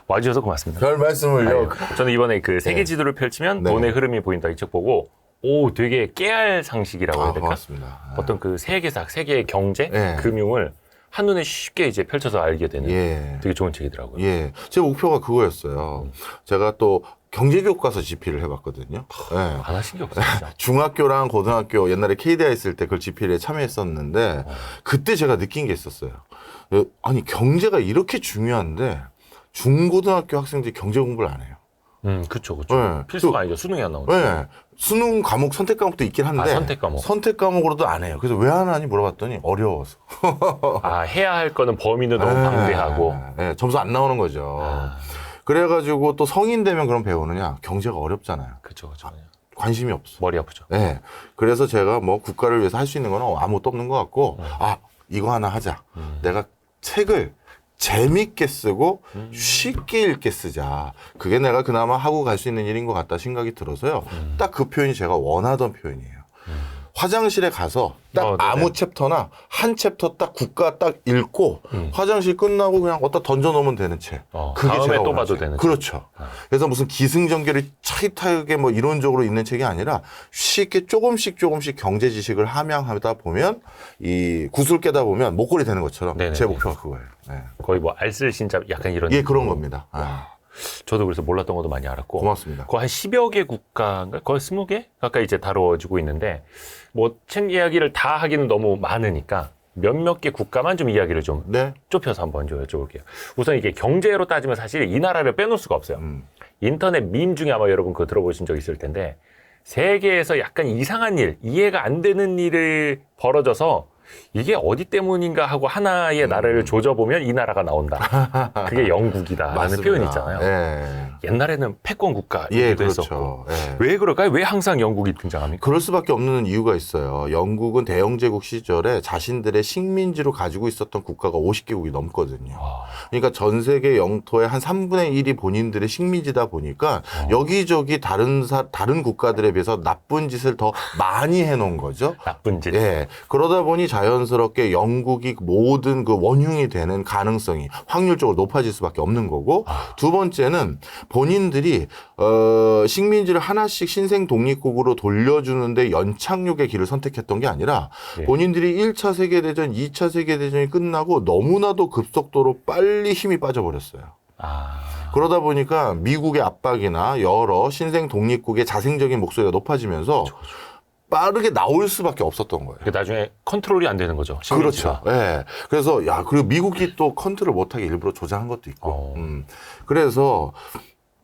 와주셔서 고맙습니다. 별 말씀을요. 저는 이번에 그 세계 네. 지도를 펼치면 네. 돈의 흐름이 보인다 이 책 보고 오 되게 깨알 상식이라고 해야 될까? 고맙습니다. 어떤 그 세계사, 세계의 경제, 네. 금융을 한눈에 쉽게 이제 펼쳐서 알게 되는 예. 되게 좋은 책이더라고요. 예. 제 목표가 그거였어요. 제가 또 경제교과서 집필을 해봤거든요. 예. 안 하신 게 없어요. 진짜. 중학교랑 고등학교 옛날에 KDI 있을 때 그걸 집필에 참여했었는데 그때 제가 느낀 게 있었어요. 아니 경제가 이렇게 중요한데 중고등학교 학생들이 경제 공부를 안 해요. 그렇죠, 그렇죠. 네. 필수가 아니죠. 수능이 안 나오니까. 네. 수능 과목 선택 과목도 있긴 한데 선택 과목. 으로도 안 해요. 그래서 왜 안 하니 물어봤더니 어려워서. 해야 할 거는 범위는 너무 방대하고. 네. 점수 안 나오는 거죠. 그래가지고 또 성인 되면 그럼 배우느냐? 경제가 어렵잖아요. 그렇죠, 그렇죠. 관심이 없어. 머리 아프죠. 네. 그래서 제가 뭐 국가를 위해서 할 수 있는 거는 아무것도 없는 것 같고, 이거 하나 하자. 내가 책을 재밌게 쓰고 쉽게 읽게 쓰자. 그게 내가 그나마 하고 갈 수 있는 일인 것 같다 생각이 들어서요. 딱 그 표현이 제가 원하던 표현이에요. 화장실에 가서 딱 아무 챕터나 한 챕터 딱 국가 딱 읽고 화장실 끝나고 그냥 어디다 던져놓으면 되는 책. 그게 다음에 제가 또 원하는 봐도 책. 되는 그렇죠. 그래서 무슨 기승전결이 차이타하게 뭐 이론적으로 있는 책이 아니라 쉽게 조금씩 경제 지식을 함양하다 보면 이 구슬 깨다 보면 목걸이 되는 것처럼 네네네. 제 목표가 그거예요. 네. 거의 뭐 알쓸신잡 약간 이런. 예, 그런 겁니다. 저도 그래서 몰랐던 것도 많이 알았고. 고맙습니다. 거의 한 10여 개 국가인가? 거의 20개 가까이 이제 다뤄지고 있는데, 뭐, 책 이야기를 다 하기는 너무 많으니까, 몇몇 개 국가만 좀 이야기를 좀 네. 좁혀서 한번 좀 여쭤볼게요. 우선 이게 경제로 따지면 사실 이 나라를 빼놓을 수가 없어요. 인터넷 밈 중에 아마 여러분 그거 들어보신 적 있을 텐데, 세계에서 약간 이상한 일, 이해가 안 되는 일을 벌어져서 이게 어디 때문인가 하고 하나의 나라를 조져보면 이 나라가 나온다. 그게 영국이다라는 맞습니다. 표현이 있잖아요. 예. 옛날에는 패권 국가 예, 이기도 그렇죠. 했었고. 예. 왜 그럴까요? 왜 항상 영국이 등장합니까? 그럴 수밖에 없는 이유가 있어요. 영국은 대영제국 시절에 자신들의 식민지로 가지고 있었던 국가가 50개국이 넘거든요. 그러니까 전 세계 영토의 한 3분의 1이 본인들의 식민지다 보니까 여기저기 다른 국가들에 비해서 나쁜 짓을 더 많이 해놓은 거죠. 나쁜 짓. 예. 그러다 보니 자연스럽게 영국이 모든 그 원흉이 되는 가능성이 확률적으로 높아질 수밖에 없는 거고, 두 번째는 본인들이 식민지를 하나씩 신생 독립국으로 돌려주는데 연착륙의 길을 선택했던 게 아니라 본인들이 1차 세계대전, 2차 세계대전이 끝나고 너무나도 급속도로 빨리 힘이 빠져버렸어요. 그러다 보니까 미국의 압박이나 여러 신생 독립국의 자생적인 목소리가 높아지면서 빠르게 나올 수밖에 없었던 거예요. 나중에 컨트롤이 안 되는 거죠. 식민지가. 그렇죠. 예. 그래서 그리고 미국이 또 컨트롤 못하게 일부러 조장한 것도 있고. 그래서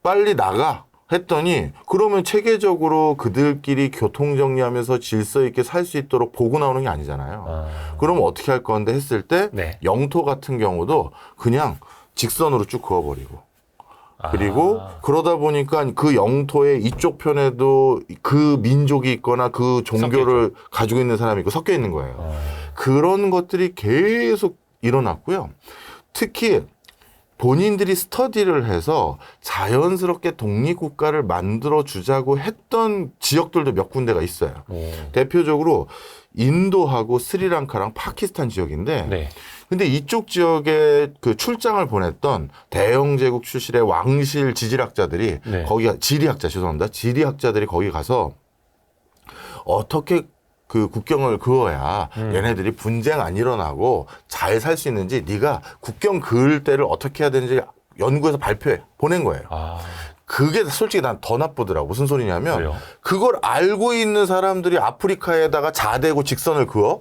빨리 나가 했더니 그러면 체계적으로 그들끼리 교통 정리하면서 질서 있게 살 수 있도록 보고 나오는 게 아니잖아요. 그럼 어떻게 할 건데 했을 때 영토 같은 경우도 그냥 직선으로 쭉 그어버리고. 그리고 그러다 보니까 그 영토의 이쪽 편에도 그 민족이 있거나 그 종교를 가지고 있는 사람이 있고 섞여 있는 거예요. 그런 것들이 계속 일어났고요. 특히 본인들이 스터디를 해서 자연스럽게 독립국가를 만들어주자고 했던 지역들도 몇 군데가 있어요. 대표적으로 인도하고 스리랑카랑 파키스탄 지역인데 근데 이쪽 지역에 그 출장을 보냈던 대영제국 출신의 왕실 지질학자들이 지리학자들이 거기 가서 어떻게 그 국경을 그어야 얘네들이 분쟁 안 일어나고 잘 살 수 있는지 네가 국경 그을 때를 어떻게 해야 되는지 연구해서 발표해 보낸 거예요. 그게 솔직히 난 더 나쁘더라고. 무슨 소리냐면 왜요? 그걸 알고 있는 사람들이 아프리카에다가 자대고 직선을 그어?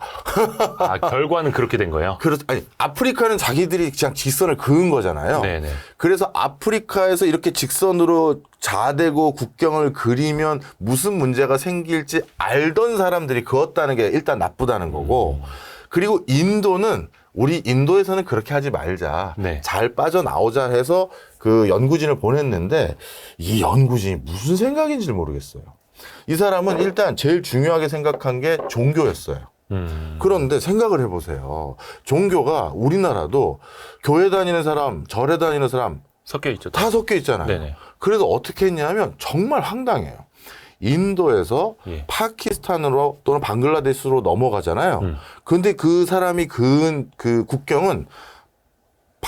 결과는 그렇게 된 거예요? 아니, 아프리카는 자기들이 그냥 직선을 그은 거잖아요. 네네. 그래서 아프리카에서 이렇게 직선으로 자대고 국경을 그리면 무슨 문제가 생길지 알던 사람들이 그었다는 게 일단 나쁘다는 거고, 그리고 인도는 우리 인도에서는 그렇게 하지 말자. 잘 빠져나오자 해서 그 연구진을 보냈는데 이 연구진이 무슨 생각인지를 모르겠어요. 이 사람은 일단 제일 중요하게 생각한 게 종교였어요. 그런데 생각을 해보세요. 종교가 우리나라도 교회 다니는 사람, 절에 다니는 사람 섞여 있죠. 다 섞여 있잖아요. 네네. 그래서 어떻게 했냐면 정말 황당해요. 인도에서 파키스탄으로 또는 방글라데시로 넘어가잖아요. 근데 그 사람이 그은 그 국경은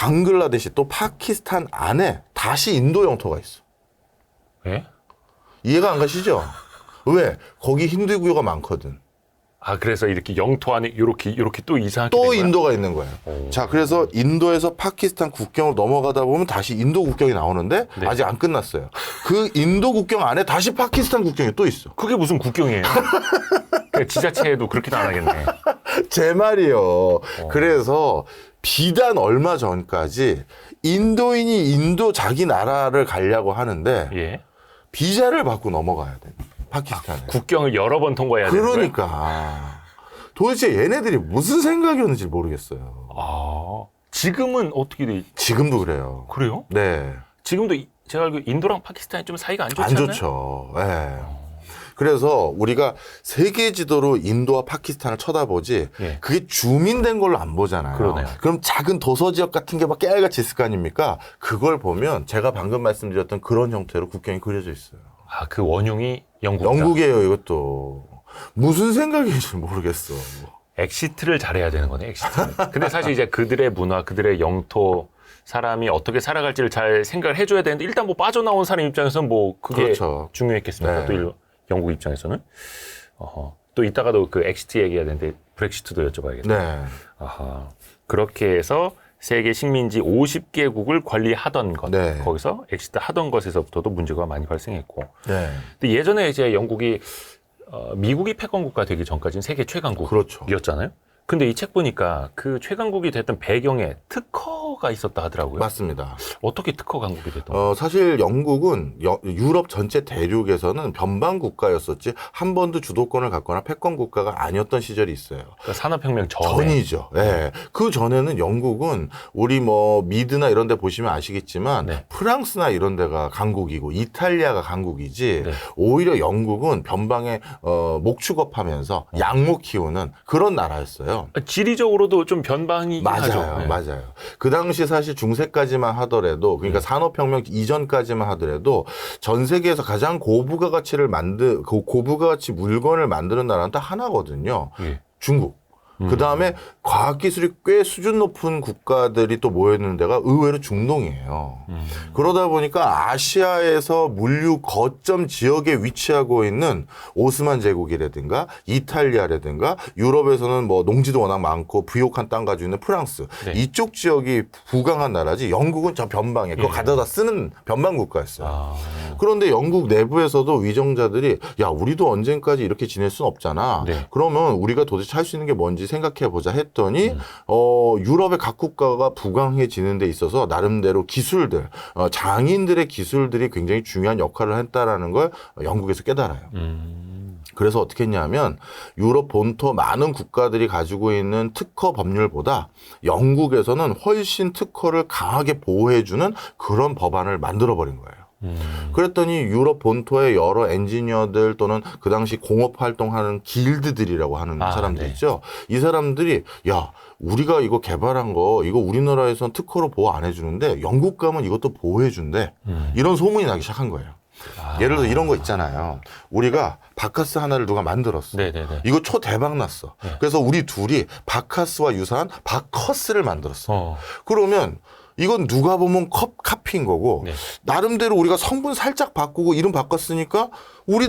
방글라데시 또 파키스탄 안에 다시 인도 영토가 있어. 예? 이해가 안 가시죠? 왜? 거기 힌두교가 많거든. 아, 그래서 이렇게 영토 안에 이렇게 또 이상하게 또 된 거야? 인도가 있는 거예요. 자, 그래서 인도에서 파키스탄 국경을 넘어가다 보면 다시 인도 국경이 나오는데 네. 아직 안 끝났어요. 그 인도 국경 안에 다시 파키스탄 국경이 또 있어. 그게 무슨 국경이에요? 그냥 지자체에도 그렇게도 안 하겠네. 제 말이요. 그래서 비단 얼마 전까지 인도인이 인도 자기 나라를 가려고 하는데 예. 비자를 받고 넘어가야 돼. 파키스탄에. 국경을 여러 번 통과해야 되는 거예요? 그러니까 도대체 얘네들이 무슨 생각이었는지 모르겠어요. 아, 지금은 어떻게 돼? 지금도 그래요. 그래요? 네. 지금도 제가 알기로 인도랑 파키스탄이 좀 사이가 안 좋지 안 않나요? 좋죠. 예. 그래서 우리가 세계 지도로 인도와 파키스탄을 쳐다보지 예. 그게 주민된 걸로 안 보잖아요. 그러네요. 그럼 작은 도서 지역 같은 게 막 깨알같이 있을 거 아닙니까? 그걸 보면 제가 방금 말씀드렸던 그런 형태로 국경이 그려져 있어요. 아, 그 원흉이 영국이다. 영국이에요, 이것도. 무슨 생각인지 모르겠어. 엑시트를 잘해야 되는 거네, 엑시트를. 근데 사실 이제 그들의 문화, 그들의 영토, 사람이 어떻게 살아갈지를 잘 생각을 해줘야 되는데 일단 뭐 빠져나온 사람 입장에서는 뭐 그게 그렇죠. 중요했겠습니까? 네. 또 영국 입장에서는. 또 이따가도 그 엑시트 얘기해야 되는데 브렉시트도 여쭤봐야겠다. 네. 아하. 그렇게 해서 세계 식민지 50개국을 관리하던 것, 네. 거기서 엑시트 하던 것에서부터도 문제가 많이 발생했고. 네. 근데 예전에 이제 영국이 미국이 패권국가 되기 전까지는 세계 최강국이었잖아요. 그렇죠. 근데 이 책 보니까 그 최강국이 됐던 배경에 특허가 있었다 하더라고요. 맞습니다. 어떻게 특허 강국이 됐던 거예요? 사실 영국은 유럽 전체 대륙에서는 변방 국가였었지 한 번도 주도권을 갖거나 패권 국가가 아니었던 시절이 있어요. 그러니까 산업혁명 전에. 전이죠. 예. 그 전에는 영국은 우리 뭐 미드나 이런 데 보시면 아시겠지만 네. 프랑스나 이런 데가 강국이고 이탈리아가 강국이지 네. 오히려 영국은 변방에 목축업하면서 양목 키우는 그런 나라였어요. 지리적으로도 좀 변방이긴 맞아요. 하죠. 네. 맞아요. 그 당시 사실 중세까지만 하더라도 그러니까 산업혁명 이전까지만 하더라도 전 세계에서 가장 고부가가치 물건을 만드는 나라는 딱 하나거든요. 예. 중국. 그 다음에 과학기술이 꽤 수준 높은 국가들이 또 모여있는 데가 의외로 중동이에요. 그러다 보니까 아시아에서 물류 거점 지역에 위치하고 있는 오스만 제국이라든가 이탈리아라든가 유럽에서는 뭐 농지도 워낙 많고 부욕한 땅 가지고 있는 프랑스 네. 이쪽 지역이 부강한 나라지 영국은 저 변방에 그거 가져다 쓰는 변방 국가였어요. 아, 그런데 영국 내부에서도 위정자들이 야 우리도 언젠까지 이렇게 지낼 수는 없잖아. 네. 그러면 우리가 도대체 할 수 있는 게 뭔지 생각해보자 했더니 유럽의 각 국가가 부강해지는 데 있어서 나름대로 기술들 장인들의 기술들이 굉장히 중요한 역할을 했다라는 걸 영국에서 깨달아요. 그래서 어떻게 했냐면 유럽 본토 많은 국가들이 가지고 있는 특허 법률보다 영국에서는 훨씬 특허를 강하게 보호해주는 그런 법안을 만들어버린 거예요. 그랬더니 유럽 본토의 여러 엔지니어들 또는 그 당시 공업 활동하는 길드들이라고 하는 사람들 네. 있죠. 이 사람들이 야 우리가 이거 개발한 거 이거 우리나라에서는 특허로 보호 안 해주는데 영국 가면 이것도 보호해준대. 이런 소문이 나기 시작한 거예요. 예를 들어 이런 거 있잖아요. 우리가 바카스 하나를 누가 만들었어. 네네네. 이거 초대박 났어. 네. 그래서 우리 둘이 바카스와 유사한 바커스를 만들었어. 그러면 이건 누가 보면 카피인 거고 네. 나름대로 우리가 성분 살짝 바꾸고 이름 바꿨으니까 우리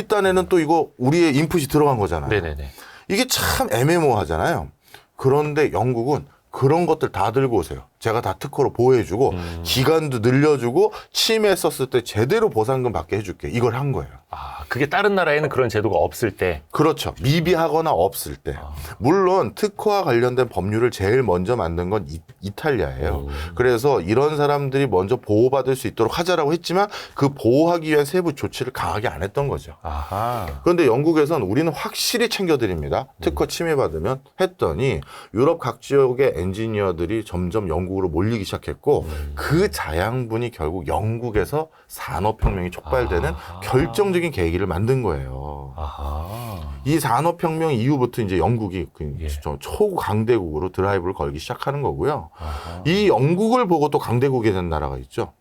딴에는 또 이거 우리의 인풋이 들어간 거잖아요. 네네네. 이게 참 애매모호하잖아요. 그런데 영국은 그런 것들 다 들고 오세요. 제가 다 특허로 보호해주고 기간도 늘려주고 침해했었을 때 제대로 보상금 받게 해줄게. 이걸 한 거예요. 아, 그게 다른 나라에는 그런 제도가 없을 때. 그렇죠. 미비하거나 없을 때. 물론 특허와 관련된 법률을 제일 먼저 만든 건 이탈리아예요. 그래서 이런 사람들이 먼저 보호받을 수 있도록 하자라고 했지만 그 보호하기 위한 세부 조치를 강하게 안 했던 거죠. 아하. 그런데 영국에선 우리는 확실히 챙겨드립니다. 특허 침해받으면 했더니 유럽 각 지역의 엔지니어들이 점점 영국으로 몰리기 시작했고 그 자양분이 결국 영국에서 산업혁명이 촉발되는 결정적인 계기를 만든 거예요. 아하. 이 산업혁명 이후부터 이제 영국이 예. 초강대국으로 드라이브를 걸기 시작하는 거고요. 아하. 이 영국을 보고 또 강대국이 된 나라가 있죠.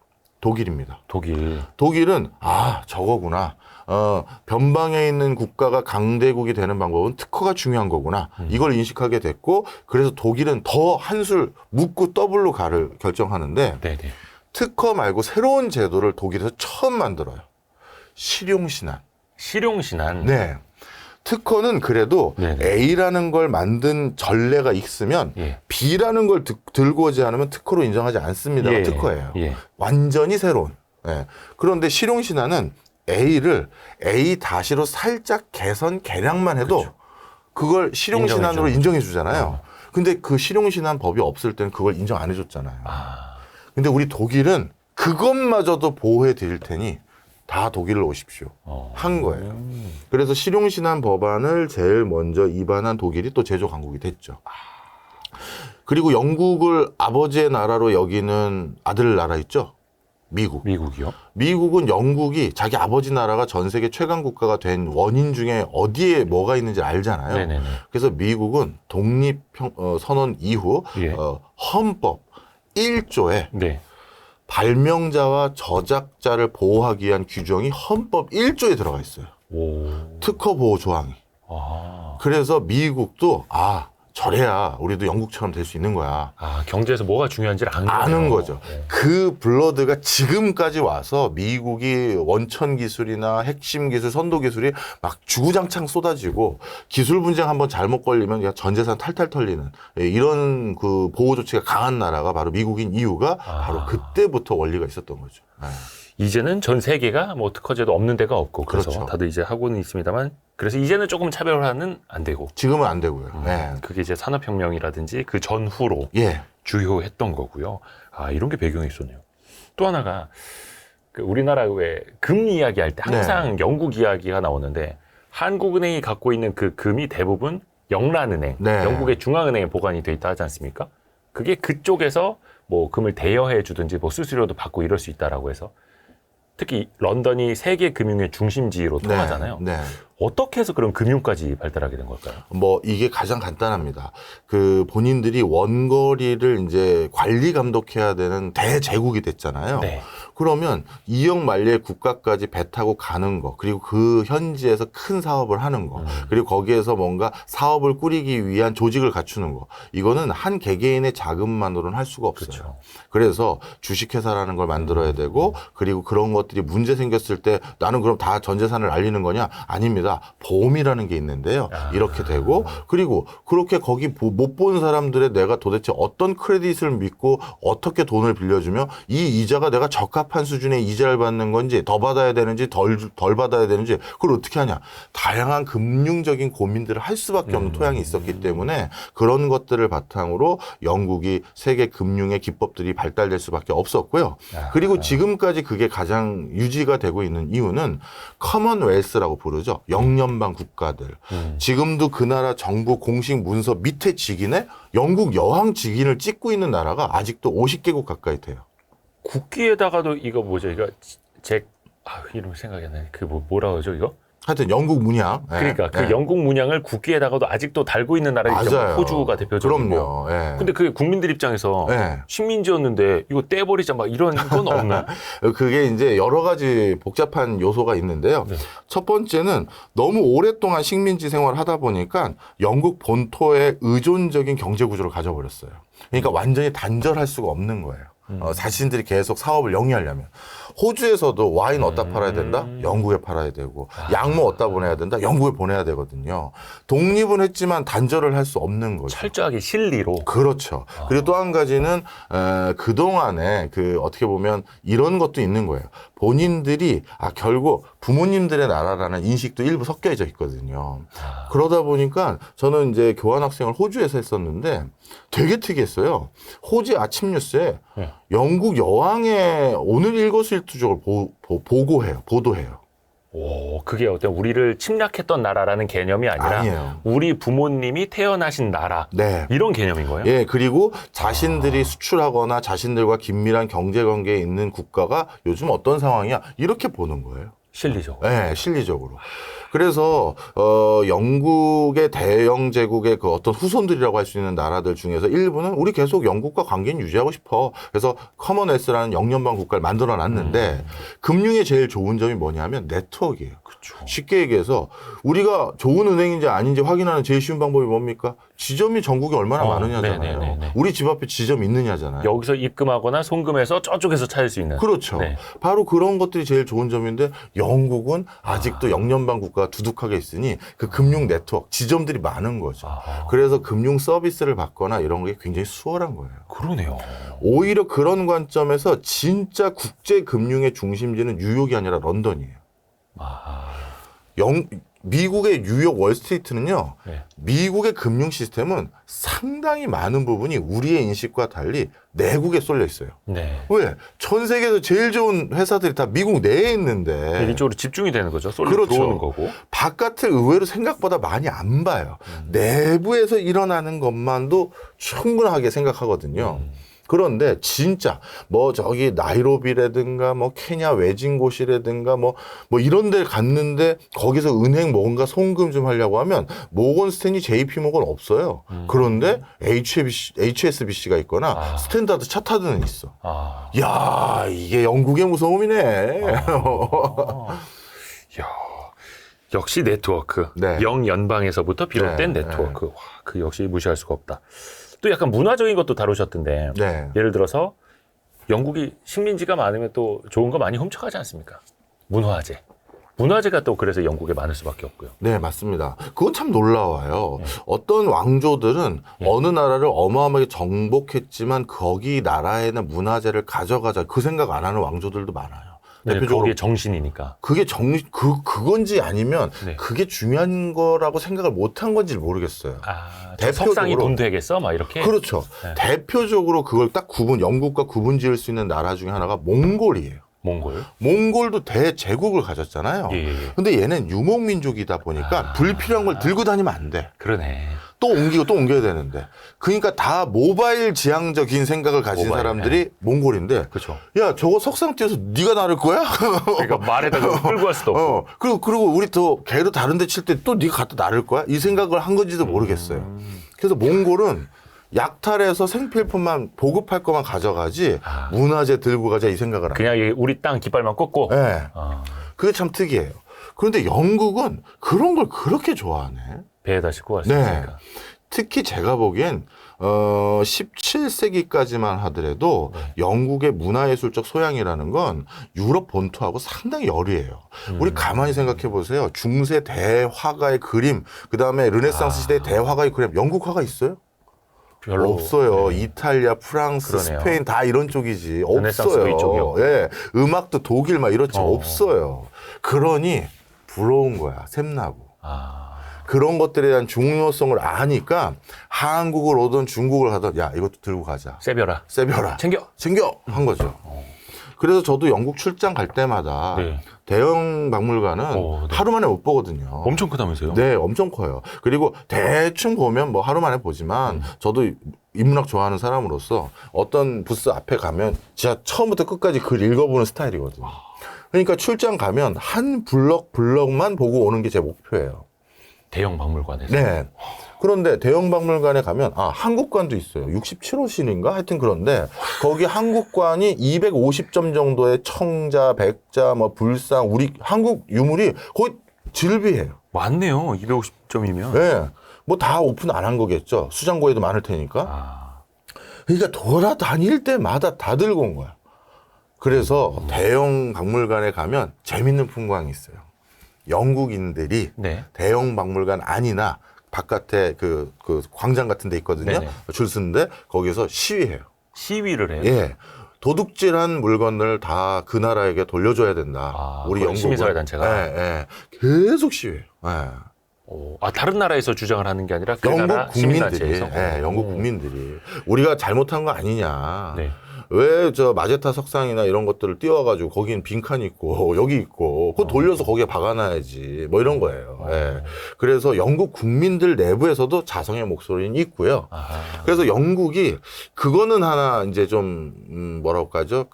독일입니다. 독일. 독일은 저거구나. 변방에 있는 국가가 강대국이 되는 방법은 특허가 중요한 거구나. 이걸 인식하게 됐고 그래서 독일은 더 한술 묻고 더블로 가를 결정하는데 네네. 특허 말고 새로운 제도를 독일에서 처음 만들어요. 실용신안. 실용신안. 네. 특허는 그래도 네네. A라는 걸 만든 전례가 있으면 예. B라는 걸 들고 오지 않으면 특허로 인정하지 않습니다가 예. 특허예요. 예. 완전히 새로운. 예. 그런데 실용신안은 A를 A-로 살짝 개선, 개량만 해도 그렇죠. 그걸 실용신안으로 인정해줘. 인정해 주잖아요. 근데 그 실용신안 법이 없을 때는 그걸 인정 안 해줬잖아요. 근데 우리 독일은 그것마저도 보호해 드릴 테니 다 독일을 오십시오. 한 거예요. 그래서 실용신안 법안을 제일 먼저 입안한 독일이 또 제조 강국이 됐죠. 그리고 영국을 아버지의 나라로 여기는 아들 나라 있죠? 미국. 미국이요? 미국은 영국이 자기 아버지 나라가 전 세계 최강 국가가 된 원인 중에 어디에 뭐가 있는지 알잖아요. 네네네. 그래서 미국은 독립 선언 이후 예. 헌법 1조에 네. 발명자와 저작자를 보호하기 위한 규정이 헌법 1조에 들어가 있어요. 오. 특허 보호 조항이. 아. 그래서 미국도 저래야 우리도 영국처럼 될 수 있는 거야. 경제에서 뭐가 중요한지를 아는 거죠. 네. 그 블러드가 지금까지 와서 미국이 원천 기술이나 핵심 기술, 선도 기술이 막 주구장창 쏟아지고 기술 분쟁 한번 잘못 걸리면 그냥 전 재산 탈탈 털리는 이런 그 보호 조치가 강한 나라가 바로 미국인 이유가 바로 그때부터 원리가 있었던 거죠. 이제는 전 세계가 뭐 특허제도 없는 데가 없고 그래서 그렇죠. 다들 이제 하고는 있습니다만 그래서 이제는 조금 차별화는 안 되고 지금은 안 되고요. 네. 그게 이제 산업혁명이라든지 그 전후로 예. 주요했던 거고요. 이런 게 배경이 있었네요. 또 하나가 그 우리나라 왜 금 이야기할 때 항상 영국 이야기가 나오는데 한국은행이 갖고 있는 그 금이 대부분 영란은행, 네. 영국의 중앙은행에 보관이 돼 있다 하지 않습니까? 그게 그쪽에서 뭐 금을 대여해 주든지 뭐 수수료도 받고 이럴 수 있다라고 해서 특히 런던이 세계 금융의 중심지로 통하잖아요. 네. 어떻게 해서 그런 금융까지 발달하게 된 걸까요? 이게 가장 간단합니다. 그 본인들이 원거리를 이제 관리 감독해야 되는 대제국이 됐잖아요. 네. 그러면 이역 만리의 국가까지 배 타고 가는 거, 그리고 그 현지에서 큰 사업을 하는 거, 그리고 거기에서 뭔가 사업을 꾸리기 위한 조직을 갖추는 거, 이거는 한 개개인의 자금만으로는 할 수가 없어요. 그렇죠. 그래서 주식회사라는 걸 만들어야 되고, 그리고 그런 것들이 문제 생겼을 때 나는 그럼 다 전 재산을 알리는 거냐? 아닙니다. 보험이라는 게 있는데요. 이렇게 되고, 그리고 그렇게 거기 못 본 사람들의 내가 도대체 어떤 크레딧을 믿고 어떻게 돈을 빌려주며 이 이자가 내가 적합한 수준의 이자를 받는 건지 더 받아야 되는지 덜 받아야 되는지 그걸 어떻게 하냐. 다양한 금융적인 고민들을 할 수밖에 없는 토양이 있었기 때문에 그런 것들을 바탕으로 영국이 세계 금융의 기법들이 발달될 수밖에 없었고요. 그리고 지금까지 그게 가장 유지가 되고 있는 이유는 커먼웰스라고 부르죠. 영연방 국가들. 지금도 그 나라 정부 공식 문서 밑에 직인에 영국 여왕 직인을 찍고 있는 나라가 아직도 50개국 가까이 돼요. 국기에다가도 이거 뭐죠? 이거 이름 생각이 안 나네. 그 뭐라 그러죠 이거? 하여튼 영국 문양. 그러니까 그 영국 문양을 국기에다가도 아직도 달고 있는 나라가 있죠. 맞아요. 호주가 대표적이고. 그럼요. 예. 근데 그게 국민들 입장에서 식민지였는데 이거 떼버리자 막 이런 건 없나요? 그게 이제 여러 가지 복잡한 요소가 있는데요. 첫 번째는 너무 오랫동안 식민지 생활을 하다 보니까 영국 본토의 의존적인 경제 구조를 가져버렸어요. 그러니까 완전히 단절할 수가 없는 거예요. 자신들이 계속 사업을 영위하려면. 호주에서도 와인 어디다 팔아야 된다? 영국에 팔아야 되고 양모 어디다 보내야 된다? 영국에 보내야 되거든요. 독립은 했지만 단절을 할 수 없는 거죠. 철저하게 실리로. 그렇죠. 그리고 또 한 가지는 그동안에 어떻게 보면 이런 것도 있는 거예요. 본인들이 결국 부모님들의 나라라는 인식도 일부 섞여져 있거든요. 그러다 보니까 저는 이제 교환학생을 호주에서 했었는데 되게 특이했어요. 호주 아침 뉴스에 영국 여왕의 오늘 일거수일투족을 보도해요. 오, 그게 어떤 우리를 침략했던 나라라는 개념이 아니라 아니에요. 우리 부모님이 태어나신 나라 이런 개념인 거예요? 예, 그리고 자신들이 수출하거나 자신들과 긴밀한 경제관계에 있는 국가가 요즘 어떤 상황이야 이렇게 보는 거예요. 실리적으로. 네, 실리적으로. 그래서 영국의 대영 제국의 그 어떤 후손들이라고 할 수 있는 나라들 중에서 일부는 우리 계속 영국과 관계는 유지하고 싶어. 그래서 커먼웰스라는 영연방 국가를 만들어 놨는데 금융에 제일 좋은 점이 뭐냐면 네트워크예요. 그렇죠. 쉽게 얘기해서 우리가 좋은 은행인지 아닌지 확인하는 제일 쉬운 방법이 뭡니까? 지점이 전국에 얼마나 많으냐잖아요. 네네네네. 우리 집 앞에 지점 있느냐잖아요. 여기서 입금하거나 송금해서 저쪽에서 찾을 수 있는. 그렇죠. 네. 바로 그런 것들이 제일 좋은 점인데 영국은 아직도 영연방 국가가 두둑하게 있으니 그 금융 네트워크, 지점들이 많은 거죠. 그래서 금융 서비스를 받거나 이런 게 굉장히 수월한 거예요. 그러네요. 오히려 그런 관점에서 진짜 국제 금융의 중심지는 뉴욕이 아니라 런던이에요. 미국의 뉴욕 월스트리트는요. 네. 미국의 금융 시스템은 상당히 많은 부분이 우리의 인식과 달리 내국에 쏠려 있어요. 네. 왜? 전 세계에서 제일 좋은 회사들이 다 미국 내에 있는데 이쪽으로 집중이 되는 거죠. 쏠려 그렇죠. 들어오는 거고. 바깥을 의외로 생각보다 많이 안 봐요. 내부에서 일어나는 것만도 충분하게 생각하거든요. 그런데 진짜 뭐 저기 나이로비라든가 뭐 케냐 외진 곳이라든가 뭐 이런 데 갔는데 거기서 은행 뭔가 송금 좀 하려고 하면 모건 스탠리 JP 모건 없어요. 그런데 HSBC가 있거나 스탠다드 차타드는 있어. 야, 이게 영국의 무서움이네. 야, 역시 네트워크. 네. 영연방에서부터 비롯된 네, 네트워크. 와, 그 역시 무시할 수가 없다. 또 약간 문화적인 것도 다루셨던데 네. 예를 들어서 영국이 식민지가 많으면 또 좋은 거 많이 훔쳐가지 않습니까? 문화재가 또 그래서 영국에 많을 수밖에 없고요. 네, 맞습니다. 그건 참 놀라워요. 어떤 왕조들은 어느 나라를 어마어마하게 정복했지만 거기 나라에는 문화재를 가져가자 그 생각 안 하는 왕조들도 많아요. 네, 대표적으로 거기에 정신이니까. 그게 그건지 아니면 네. 그게 중요한 거라고 생각을 못한 건지 모르겠어요. 저 석상이 대표적으로- 돈 되겠어? 막 이렇게. 그렇죠. 네. 대표적으로 그걸 딱 영국과 구분 지을 수 있는 나라 중에 하나가 몽골이에요. 몽골. 몽골도 대제국을 가졌잖아요. 예. 근데 얘는 유목민족이다 보니까 불필요한 걸 들고 다니면 안 돼. 그러네. 또 옮기고 또 옮겨야 되는데. 그러니까 다 모바일 지향적인 생각을 가진 모바일, 사람들이 몽골인데. 그렇죠. 야, 저거 석상 띄워서 네가 나를 거야? 그러니까 말에다가 끌고 갈 수도 없고. 그리고 우리 또 걔도 다른 데 칠 때 또 네가 갖다 나를 거야? 이 생각을 한 건지도 모르겠어요. 그래서 몽골은 약탈해서 생필품만 보급할 것만 가져가지 문화재 들고 가자 이 생각을 안 해요. 그냥 우리 땅 깃발만 꽂고. 네. 아, 그게 참 특이해요. 그런데 영국은 그런 걸 그렇게 좋아하네. 배에다 싣고 갈 수 네. 있으니까. 특히 제가 보기엔 17세기까지만 하더라도 영국의 문화예술적 소양이라는 건 유럽 본토하고 상당히 열이에요. 우리 가만히 생각해 보세요. 중세 대화가의 그림, 그다음에 르네상스 시대의 대화가의 그림, 영국 화가 있어요? 별로 없어요. 네. 이탈리아, 프랑스, 그러네요. 스페인 다 이런 쪽이지. 르네상스도 없어요. 이쪽이요. 예. 음악도 독일 막 이렇지 없어요. 그러니 부러운 거야. 샘나고. 그런 것들에 대한 중요성을 아니까 한국을 오든 중국을 하든 야, 이것도 들고 가자. 세벼라. 세벼라. 챙겨. 한 거죠. 그래서 저도 영국 출장 갈 때마다 네. 대형 박물관은 네. 하루 만에 못 보거든요. 엄청 크다면서요? 네, 엄청 커요. 그리고 대충 보면 뭐 하루 만에 보지만 저도 인문학 좋아하는 사람으로서 어떤 부스 앞에 가면 진짜 처음부터 끝까지 글 읽어보는 스타일이거든요. 그러니까 출장 가면 한 블럭만 보고 오는 게 제 목표예요. 대형 박물관에서. 네. 그런데 대형 박물관에 가면 한국관도 있어요. 67호실인가? 하여튼 그런데 거기 한국관이 250점 정도의 청자, 백자, 뭐 불상, 우리 한국 유물이 거의 질비해요. 많네요. 250점이면. 네. 뭐 다 오픈 안 한 거겠죠. 수장고에도 많을 테니까. 그러니까 돌아다닐 때마다 다 들고 온 거야. 그래서 대형 박물관에 가면 재밌는 풍광이 있어요. 영국인들이 네. 대형 박물관 아니나 바깥에 그 광장 같은 데 있거든요. 네네. 줄 서는데 거기서 시위해요. 시위를 해요. 예. 도둑질한 물건을 다 그 나라에게 돌려줘야 된다. 우리 영국은 시민사회단체가. 예. 계속 시위해요. 예. 다른 나라에서 주장을 하는 게 아니라 그 영국 나라 국민들이, 시민단체에서. 영국 국민들이 우리가 잘못한 거 아니냐. 네. 왜 저 마제타 석상이나 이런 것들을 띄워가지고 거긴 빈칸 있고 여기 있고 그거 돌려서 거기에 박아놔야지 뭐 이런 거예요. 예. 그래서 영국 국민들 내부에서도 자성의 목소리는 있고요. 그래서 영국이 그거는 하나 이제 좀 뭐라고 하죠?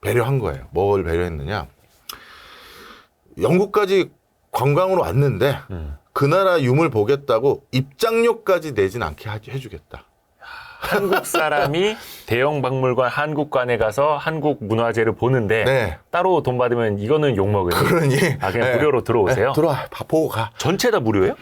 배려한 거예요. 뭘 배려했느냐? 영국까지 관광으로 왔는데 그 나라 유물 보겠다고 입장료까지 내진 않게 해주겠다. 한국 사람이 대형 박물관 한국관에 가서 한국 문화재를 보는데 네. 따로 돈 받으면 이거는 욕먹으니 그러니 아 그냥 네. 무료로 들어오세요? 네, 들어와 보고 가. 전체 다 무료예요?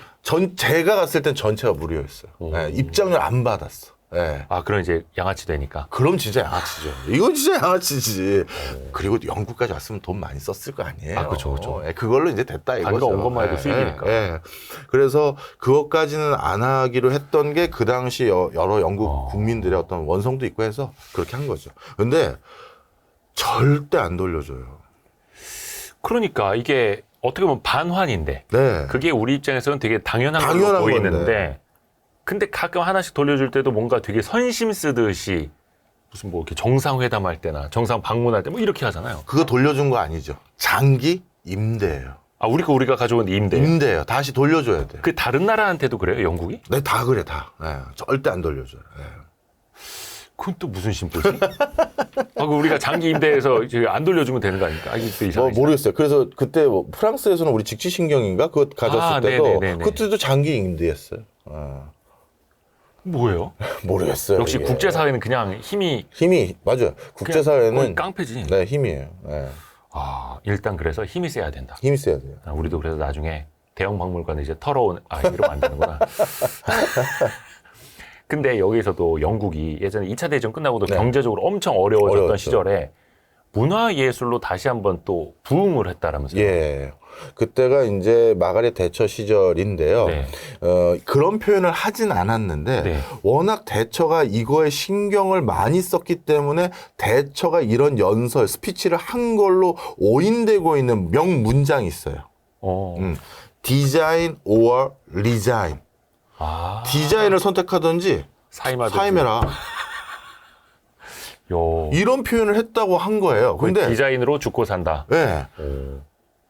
제가 갔을 땐 전체가 무료였어요. 네, 입장료 안 받았어. 네. 아 그럼 이제 양아치 되니까. 그럼 진짜 양아치죠. 이건 진짜 양아치지. 그리고 영국까지 왔으면 돈 많이 썼을 거 아니에요. 아, 그쵸. 예, 그걸로 이제 됐다 이거죠. 단가 온 것만 해도 수익이니까. 그래서 그것까지는 안 하기로 했던 게 그 당시 여러 영국 국민들의 어떤 원성도 있고 해서 그렇게 한 거죠. 근데 절대 안 돌려줘요. 그러니까 이게 어떻게 보면 반환인데 네. 그게 우리 입장에서는 되게 당연한 걸로 당연한 보이는데 건데. 근데 가끔 하나씩 돌려줄 때도 뭔가 되게 선심 쓰듯이 무슨 뭐 이렇게 정상회담할 때나 정상 방문할 때 뭐 이렇게 하잖아요. 그거 돌려준 거 아니죠. 장기 임대예요. 아 우리가 가져온 임대. 임대예요. 다시 돌려줘야 돼. 그 다른 나라한테도 그래요, 영국이? 네, 다 그래 다. 네, 절대 안 돌려줘요. 네. 그건 또 무슨 심보지? 아, 그 우리가 장기 임대해서 이제 안 돌려주면 되는 거 아닙니까? 아, 이게 또 이상하지. 모르겠어요. 그래서 그때 뭐 프랑스에서는 우리 직지신경인가 그거 가졌을 아, 때도 네네네네. 그때도 장기 임대였어요. 뭐예요? 모르겠어요. 역시 이게. 국제사회는 그냥 힘이 맞아요. 거의 국제사회는 깡패지. 네 힘이에요. 네. 아, 일단 그래서 힘이 세야 된다. 힘이 세야 돼요. 아, 우리도 그래서 나중에 대형 박물관에 이제 털어온, 이러면 안 되는구나. 근데 여기서도 영국이 예전에 2차 대전 끝나고도 네. 경제적으로 엄청 어려워졌던 어려웠죠. 시절에 문화예술로 다시 한번 또 부흥을 했다라면서요. 예. 그때가 이제 마가렛 대처 시절인데요. 네. 그런 표현을 하진 않았는데 네. 워낙 대처가 이거에 신경을 많이 썼기 때문에 대처가 이런 연설, 스피치를 한 걸로 오인되고 있는 명문장이 있어요. 디자인 or 리자인. 아, 디자인을 선택하든지 사임해라. 요. 이런 표현을 했다고 한 거예요. 근데 디자인으로 죽고 산다. 네.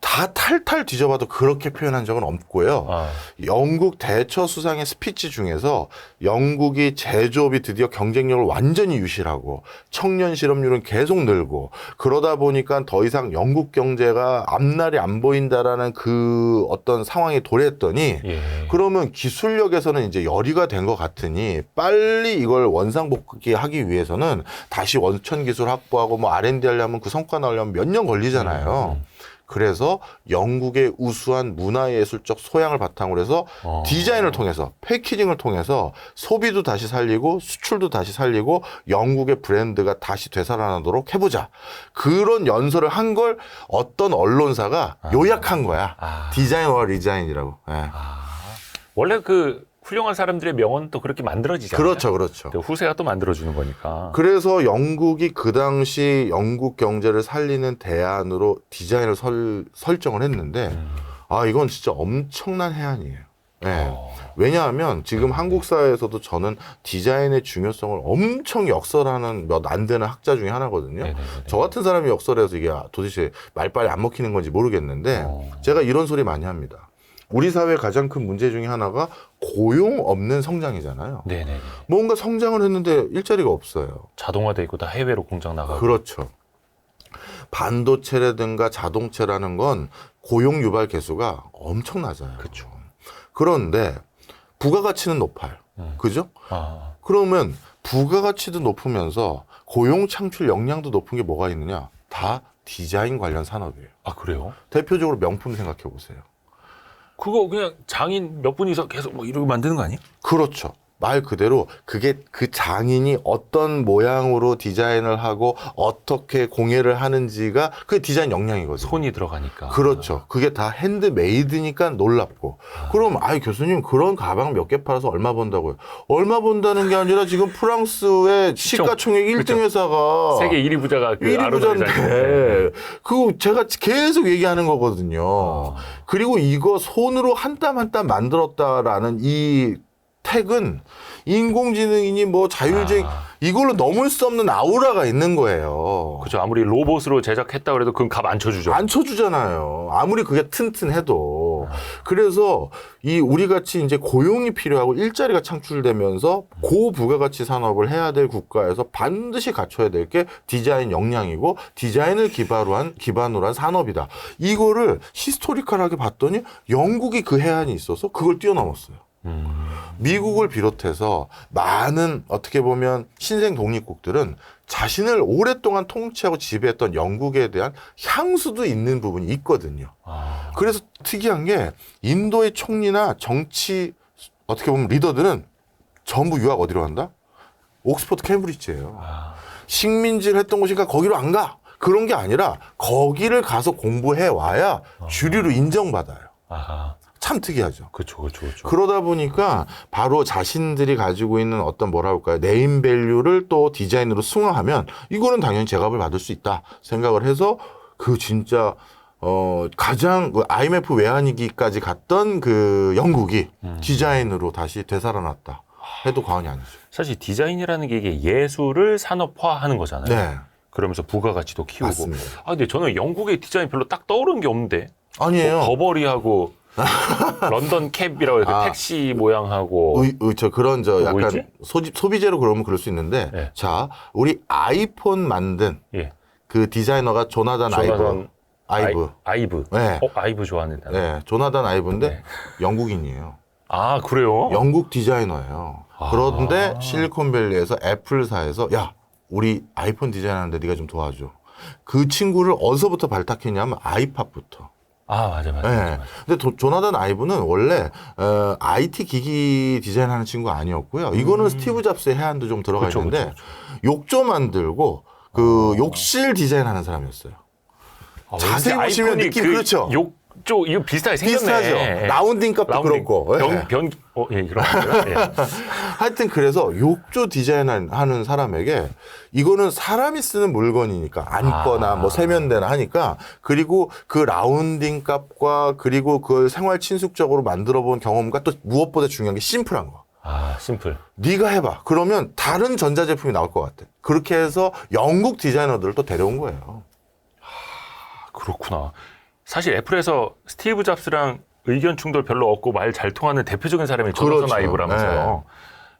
다 탈탈 뒤져봐도 그렇게 표현한 적은 없고요. 아. 영국 대처 수상의 스피치 중에서 영국이 제조업이 드디어 경쟁력을 완전히 유실하고 청년 실업률은 계속 늘고 그러다 보니까 더 이상 영국 경제가 앞날이 안 보인다라는 그 어떤 상황에 도래했더니 예. 그러면 기술력에서는 이제 열의가 된 것 같으니 빨리 이걸 원상복귀하기 위해서는 다시 원천 기술 확보하고 뭐 R&D 하려면 그 성과 나오려면 몇 년 걸리잖아요. 그래서 영국의 우수한 문화예술적 소양을 바탕으로 해서 디자인을 통해서 패키징을 통해서 소비도 다시 살리고 수출도 다시 살리고 영국의 브랜드가 다시 되살아나도록 해보자. 그런 연설을 한 걸 어떤 언론사가 요약한 거야. 디자인과 리자인이라고. 예. 원래 그 훌륭한 사람들의 명언은 또 그렇게 만들어지잖아요. 그렇죠, 그렇죠. 또 후세가 또 만들어주는 거니까. 그래서 영국이 그 당시 영국 경제를 살리는 대안으로 디자인을 설정을 했는데 이건 진짜 엄청난 해안이에요. 네. 왜냐하면 지금 한국 사회에서도 저는 디자인의 중요성을 엄청 역설하는 몇 안 되는 학자 중에 하나거든요. 네네네. 저 같은 사람이 역설해서 이게 도대체 말빨이 안 먹히는 건지 모르겠는데 제가 이런 소리 많이 합니다. 우리 사회의 가장 큰 문제 중에 하나가 고용 없는 성장이잖아요. 네네. 뭔가 성장을 했는데 일자리가 없어요. 자동화돼 있고 다 해외로 공장 나가고. 그렇죠. 반도체라든가 자동차라는 건 고용 유발 개수가 엄청 낮아요. 그렇죠. 그런데 부가가치는 높아요. 그죠? 아. 그러면 부가가치도 높으면서 고용 창출 역량도 높은 게 뭐가 있느냐? 다 디자인 관련 산업이에요. 아 그래요? 대표적으로 명품 생각해 보세요. 그거 그냥 장인 몇 분이서 계속 뭐 이러고 만드는 거 아니에요? 그렇죠. 말 그대로 그게 그 장인이 어떤 모양으로 디자인을 하고 어떻게 공예를 하는지가 그게 디자인 역량이거든요. 손이 들어가니까. 그렇죠. 그게 다 핸드메이드니까 놀랍고. 그럼 교수님 그런 가방 몇 개 팔아서 얼마 번다고요? 얼마 번다는 게 아니라 지금 프랑스의 시가총액 1등 그렇죠. 회사가 세계 1위 부자가 그 1위 부자인데 그거 제가 계속 얘기하는 거거든요. 그리고 이거 손으로 한 땀 한 땀 만들었다라는 이 택은 인공지능이니 뭐 자율주행 이걸로 넘을 수 없는 아우라가 있는 거예요. 그죠. 아무리 로봇으로 제작했다 그래도 그건 값 안 쳐주죠. 안 쳐주잖아요. 아무리 그게 튼튼해도. 그래서 이 우리 같이 이제 고용이 필요하고 일자리가 창출되면서 고부가가치 산업을 해야 될 국가에서 반드시 갖춰야 될 게 디자인 역량이고 디자인을 기반으로 한 산업이다. 이거를 히스토리컬하게 봤더니 영국이 그 해안이 있어서 그걸 뛰어넘었어요. 미국을 비롯해서 많은 어떻게 보면 신생 독립국들은 자신을 오랫동안 통치하고 지배했던 영국에 대한 향수도 있는 부분이 있거든요. 그래서 특이한 게 인도의 총리나 정치 어떻게 보면 리더들은 전부 유학 어디로 간다? 옥스퍼드 캠브리지예요. 식민지를 했던 곳이니까 거기로 안 가. 그런 게 아니라 거기를 가서 공부해 와야 주류로 인정받아요. 참 특이하죠. 그렇죠. 그러다 보니까 바로 자신들이 가지고 있는 어떤 뭐라 할까요? 네임밸류를 또 디자인으로 승화하면 이거는 당연히 제값을 받을 수 있다 생각을 해서 그 진짜 가장 그 IMF 외환위기까지 갔던 그 영국이 디자인으로 다시 되살아났다 해도 과언이 아니죠. 사실 디자인이라는 게 이게 예술을 산업화하는 거잖아요. 네. 그러면서 부가가치도 키우고. 맞습니다. 근데 저는 영국의 디자인 별로 딱 떠오르는 게 없는데. 아니에요. 버버리하고 런던 캡이라고 해서 택시 모양하고. 그런 뭐 약간 소비재로 그러면 그럴 수 있는데, 네. 자, 우리 아이폰 만든 예. 그 디자이너가 조나단 아이브. 아이브. 네. 아이브 좋아하는데. 네, 조나단 아이브인데 네. 영국인이에요. 아, 그래요? 영국 디자이너예요. 그런데 실리콘밸리에서 애플사에서 야, 우리 아이폰 디자인하는데 네가 좀 도와줘. 그 친구를 어디서부터 발탁했냐면 아이팟부터. 맞아. 네. 근데 조나단 아이브는 원래 IT 기기 디자인하는 친구가 아니었고요. 이거는 스티브 잡스의 해안도 좀 들어가 있는데 욕조 만들고 그 욕실 디자인하는 사람이었어요. 자세히 보시면 느낌 그렇죠. 욕조 이거 비슷하게 생겼네. 비슷하죠. 라운딩 값도 그렇고. 이런 거요. 하여튼 그래서 욕조 디자인하는 사람에게 이거는 사람이 쓰는 물건이니까 앉거나 뭐 세면대나 하니까 그리고 그 라운딩 값과 그리고 그걸 생활 친숙적으로 만들어 본 경험과 또 무엇보다 중요한 게 심플한 거. 심플. 네가 해봐. 그러면 다른 전자제품이 나올 것 같아. 그렇게 해서 영국 디자이너들을 또 데려온 거예요. 그렇구나. 사실 애플에서 스티브 잡스랑 의견 충돌 별로 없고 말 잘 통하는 대표적인 사람이 조나단 아이브라면서요.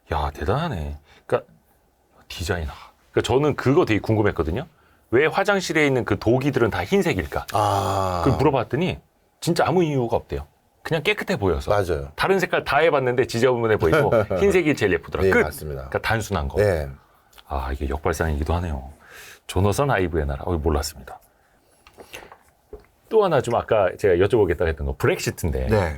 네. 야, 대단하네. 그러니까 디자이너. 그러니까 저는 그거 되게 궁금했거든요. 왜 화장실에 있는 그 도기들은 다 흰색일까? 그걸 물어봤더니 진짜 아무 이유가 없대요. 그냥 깨끗해 보여서. 맞아요. 다른 색깔 다 해봤는데 지저분해 보이고 흰색이 제일 예쁘더라. 네, 끝. 맞습니다. 그러니까 단순한 거. 네. 이게 역발상이기도 하네요. 조나단 아이브의 나라. 몰랐습니다. 또 하나 좀 아까 제가 여쭤보겠다고 했던 거 브렉시트인데 네.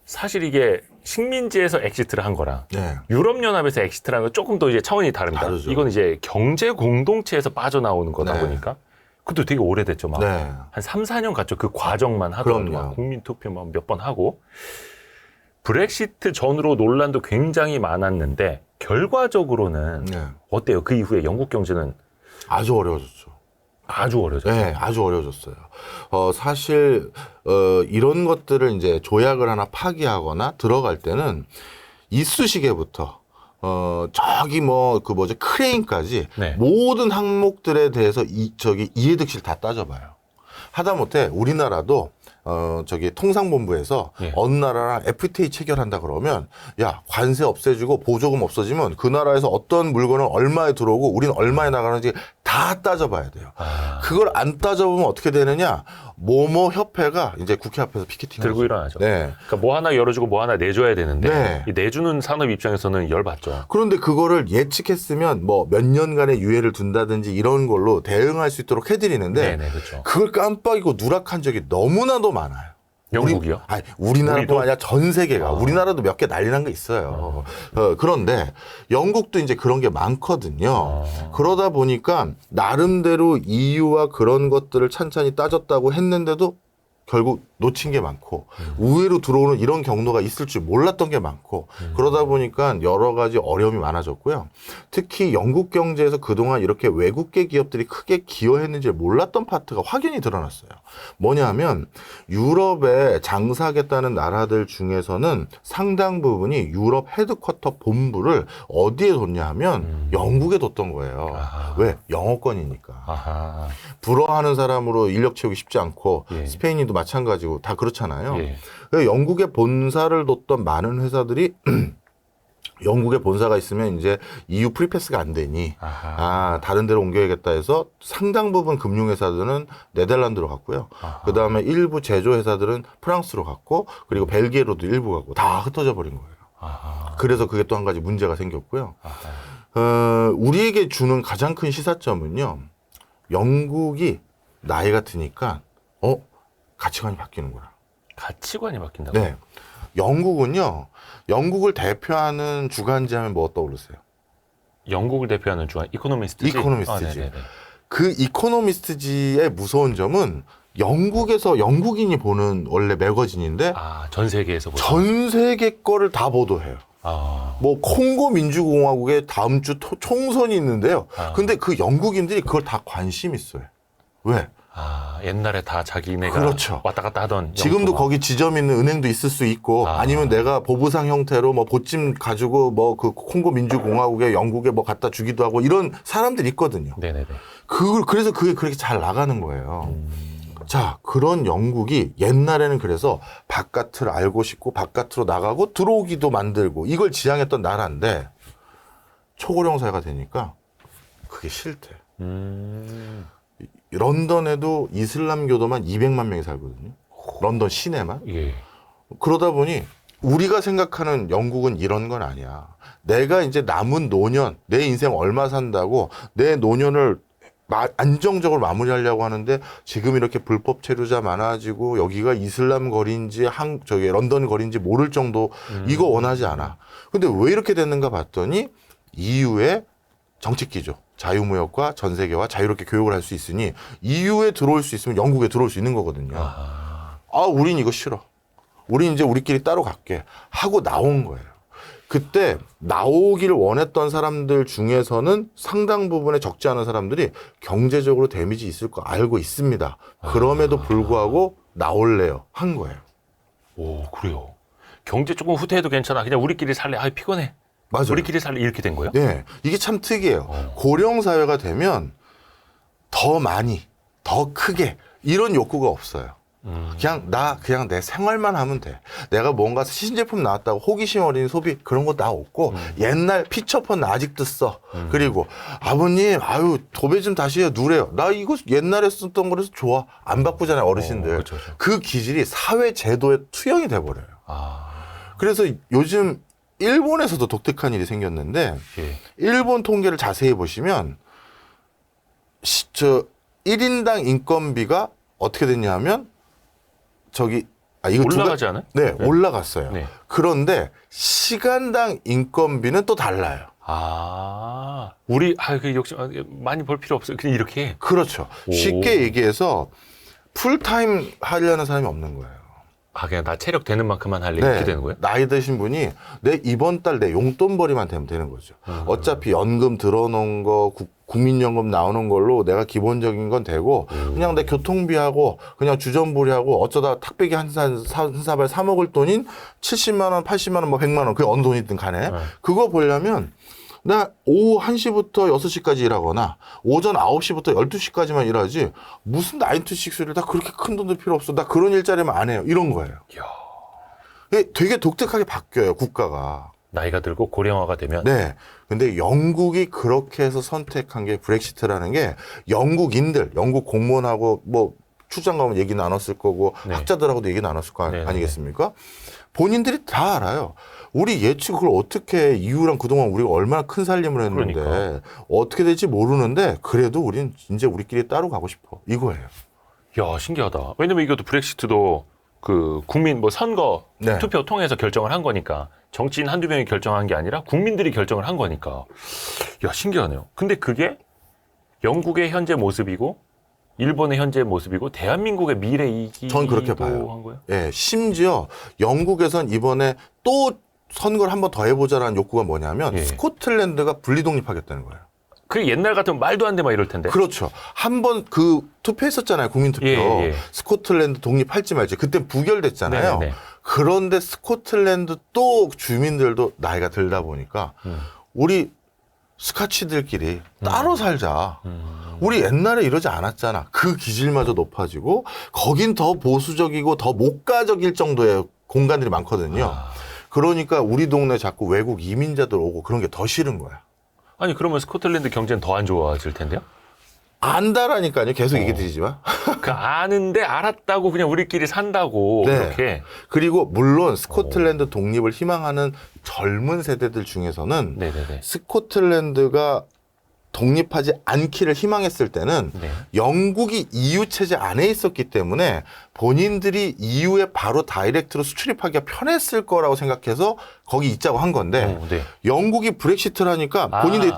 사실 이게 식민지에서 엑시트를 한 거랑 네. 유럽연합에서 엑시트를 한 건 조금 더 이제 차원이 다릅니다. 다르죠. 이건 이제 경제 공동체에서 빠져나오는 거다 네. 보니까 그것도 되게 오래됐죠. 막 네. 한 3, 4년 갔죠. 그 과정만 하더라도 그럼요. 막 국민투표 몇 번 하고 브렉시트 전후로 논란도 굉장히 많았는데 결과적으로는 네. 어때요? 그 이후에 영국 경제는 아주 어려워졌죠. 아주 어려졌죠. 네, 아주 어려워졌어요. 사실 이런 것들을 이제 조약을 하나 파기하거나 들어갈 때는 이쑤시개부터 저기 크레인까지 네. 모든 항목들에 대해서 이해득실 다 따져봐요. 하다못해 우리나라도 통상본부에서 예. 어느 나라랑 FTA 체결한다 그러면 야, 관세 없애주고 보조금 없어지면 그 나라에서 어떤 물건은 얼마에 들어오고 우리는 얼마에 나가는지 다 따져봐야 돼요. 그걸 안 따져보면 어떻게 되느냐? 뭐뭐 협회가 이제 국회 앞에서 피켓팅 들고 일어나죠. 네. 그러니까 뭐 하나 열어주고 뭐 하나 내줘야 되는데 네. 이 내주는 산업 입장에서는 열받죠. 그런데 그거를 예측했으면 뭐 몇 년간의 유예를 둔다든지 이런 걸로 대응할 수 있도록 해드리는데 네네, 그렇죠. 그걸 깜빡이고 누락한 적이 너무나도 많아요. 영국이요? 우리나라뿐만 아니라 전 세계가. 우리나라도 몇 개 난리 난 게 있어요. 그런데 영국도 이제 그런 게 많거든요. 그러다 보니까 나름대로 이유와 그런 것들을 찬찬히 따졌다고 했는데도 결국 놓친 게 많고 우회로 들어오는 이런 경로가 있을 줄 몰랐던 게 많고 그러다 보니까 여러 가지 어려움이 많아졌고요. 특히 영국 경제에서 그동안 이렇게 외국계 기업들이 크게 기여했는지 몰랐던 파트가 확연히 드러났어요. 뭐냐면 유럽에 장사하겠다는 나라들 중에서는 상당 부분이 유럽 헤드쿼터 본부를 어디에 뒀냐 하면 영국에 뒀던 거예요. 왜? 영어권이니까. 불어하는 사람으로 인력 채우기 쉽지 않고 예. 스페인인도 마찬가지고 다 그렇잖아요. 예. 그래서 영국에 본사를 뒀던 많은 회사들이 영국에 본사가 있으면 이제 EU 프리패스가 안 되니 다른 데로 옮겨야겠다 해서 상당 부분 금융회사들은 네덜란드로 갔고요. 그다음에 일부 제조회사들은 프랑스로 갔고 그리고 벨기에로도 일부 가고 다 흩어져 버린 거예요. 그래서 그게 또 한 가지 문제가 생겼고요. 우리에게 주는 가장 큰 시사점은요. 영국이 나이가 드니까 가치관이 바뀌는구나. 가치관이 바뀐다고? 네. 영국은요. 영국을 대표하는 주간지 하면 뭐 떠오르세요? 영국을 대표하는 주간 이코노미스트지? 이코노미스트지. 네네네. 그 이코노미스트지의 무서운 점은 영국에서 영국인이 보는 원래 매거진인데 전 세계에서 보죠. 전 세계 거를 다 보도해요. 뭐 콩고 민주공화국의 다음 주 총선이 있는데요. 근데 그 영국인들이 그걸 다 관심 있어요. 왜? 옛날에 다 자기네가 그렇죠. 왔다 갔다 하던 지금도 영토가. 거기 지점 있는 은행도 있을 수 있고 아니면 내가 보부상 형태로 뭐 보찜 가지고 뭐 그 콩고 민주공화국에 영국에 뭐 갖다 주기도 하고 이런 사람들이 있거든요. 네네네. 그래서 그게 그렇게 잘 나가는 거예요. 자, 그런 영국이 옛날에는 그래서 바깥을 알고 싶고 바깥으로 나가고 들어오기도 만들고 이걸 지향했던 나라인데 초고령 사회가 되니까 그게 싫대. 런던에도 이슬람교도만 200만 명이 살거든요. 런던 시내만. 예. 그러다 보니 우리가 생각하는 영국은 이런 건 아니야. 내가 이제 남은 노년, 내 인생 얼마 산다고 내 노년을 안정적으로 마무리하려고 하는데 지금 이렇게 불법 체류자 많아지고 여기가 이슬람 거리인지 런던 거리인지 모를 정도 이거 원하지 않아. 근데 왜 이렇게 됐는가 봤더니 EU의 정책 기조, 자유무역과 전 세계와 자유롭게 교육을 할 수 있으니 EU에 들어올 수 있으면 영국에 들어올 수 있는 거거든요. 우린 이거 싫어. 우린 이제 우리끼리 따로 갈게 하고 나온 거예요. 그때 나오기를 원했던 사람들 중에서는 상당 부분의 적지 않은 사람들이 경제적으로 데미지 있을 거 알고 있습니다. 그럼에도 불구하고 나올래요. 한 거예요. 오, 그래요. 경제 조금 후퇴해도 괜찮아. 그냥 우리끼리 살래. 피곤해. 맞아요. 우리끼리 살래. 이렇게 된 거예요? 네. 이게 참 특이해요. 고령 사회가 되면 더 많이, 더 크게 이런 욕구가 없어요. 그냥 내 생활만 하면 돼. 내가 뭔가 신제품 나왔다고 호기심 어린 소비 그런 거 나 없고 옛날 피처폰 나 아직도 써. 그리고 아버님 도배 좀 다시 해요. 누래요. 나 이거 옛날에 썼던 거라서 좋아. 안 바꾸잖아요 어르신들. 그쵸. 그 기질이 사회 제도에 투영이 돼버려요. 그래서 요즘 일본에서도 독특한 일이 생겼는데 예. 일본 통계를 자세히 보시면 1인당 인건비가 어떻게 됐냐 하면 이거 올라가지 않아요? 네, 올라갔어요. 네. 그런데 시간당 인건비는 또 달라요. 우리 역시 많이 벌 필요 없어요. 그냥 이렇게. 그렇죠. 쉽게 얘기해서 풀타임 하려는 사람이 없는 거예요. 그냥 나 체력 되는 만큼만 할래 네, 이렇게 되는 거예요? 나이 드신 분이 이번 달 내 용돈벌이만 되면 되는 거죠. 어차피 연금 들어놓은 거, 국민연금 나오는 걸로 내가 기본적인 건 되고 그냥 내 교통비하고 그냥 주전부리하고 어쩌다 탁배기 한 사발 사 먹을 돈인 70만 원, 80만 원, 뭐 100만 원, 그게 어느 돈이든 간에 그거 보려면 나 오후 1시부터 6시까지 일하거나 오전 9시부터 12시까지만 일하지 무슨 9to6를 다 그렇게 큰 돈도 필요 없어. 나 그런 일자리만 안 해요. 이런 거예요. 되게 독특하게 바뀌어요. 국가가. 나이가 들고 고령화가 되면. 네. 근데 영국이 그렇게 해서 선택한 게 브렉시트라는 게 영국인들, 영국 공무원하고 뭐 출장 가면 얘기 나눴을 거고 학자들하고도 얘기 나눴을 거 아니겠습니까? 본인들이 다 알아요. 우리 예측 그걸 어떻게 EU랑 그동안 우리가 얼마나 큰 살림을 했는데 그러니까. 어떻게 될지 모르는데 그래도 우린 이제 우리끼리 따로 가고 싶어. 이거예요. 야, 신기하다. 왜냐면 이것도 브렉시트도 그 국민 선거 투표 통해서 결정을 한 거니까 정치인 한두 명이 결정한 게 아니라 국민들이 결정을 한 거니까. 야, 신기하네요. 근데 그게 영국의 현재 모습이고 일본의 현재 모습이고 대한민국의 미래이기도 전 그렇게 봐요. 한 거예요? 예, 심지어 영국에선 이번에 또 선거를 한번 더 해보자라는 욕구가 뭐냐면 스코틀랜드가 분리 독립하겠다는 거예요. 그게 옛날 같으면 말도 안 돼 막 이럴 텐데. 그렇죠. 한번 투표했었잖아요. 국민투표. 스코틀랜드 독립할지 말지. 그때 부결됐잖아요. 네네네. 그런데 스코틀랜드 또 주민들도 나이가 들다 보니까 우리 스카치들끼리 따로 살자. 우리 옛날에 이러지 않았잖아. 그 기질마저 높아지고 거긴 더 보수적이고 더 목가적일 정도의 공간들이 많거든요. 그러니까 우리 동네 자꾸 외국 이민자들 오고 그런 게 더 싫은 거야. 아니 그러면 스코틀랜드 경제는 더 안 좋아질 텐데요? 안다라니까요. 계속 얘기 드리지만. 그 아는데 알았다고 그냥 우리끼리 산다고 네. 그렇게. 그리고 물론 스코틀랜드 독립을 희망하는 젊은 세대들 중에서는 네네네. 스코틀랜드가 독립하지 않기를 희망했을 때는 네. 영국이 EU 체제 안에 있었기 때문에 본인들이 EU에 바로 다이렉트로 수출입하기가 편했을 거라고 생각해서 거기 있자고 한 건데 네. 영국이 브렉시트를 하니까 본인들이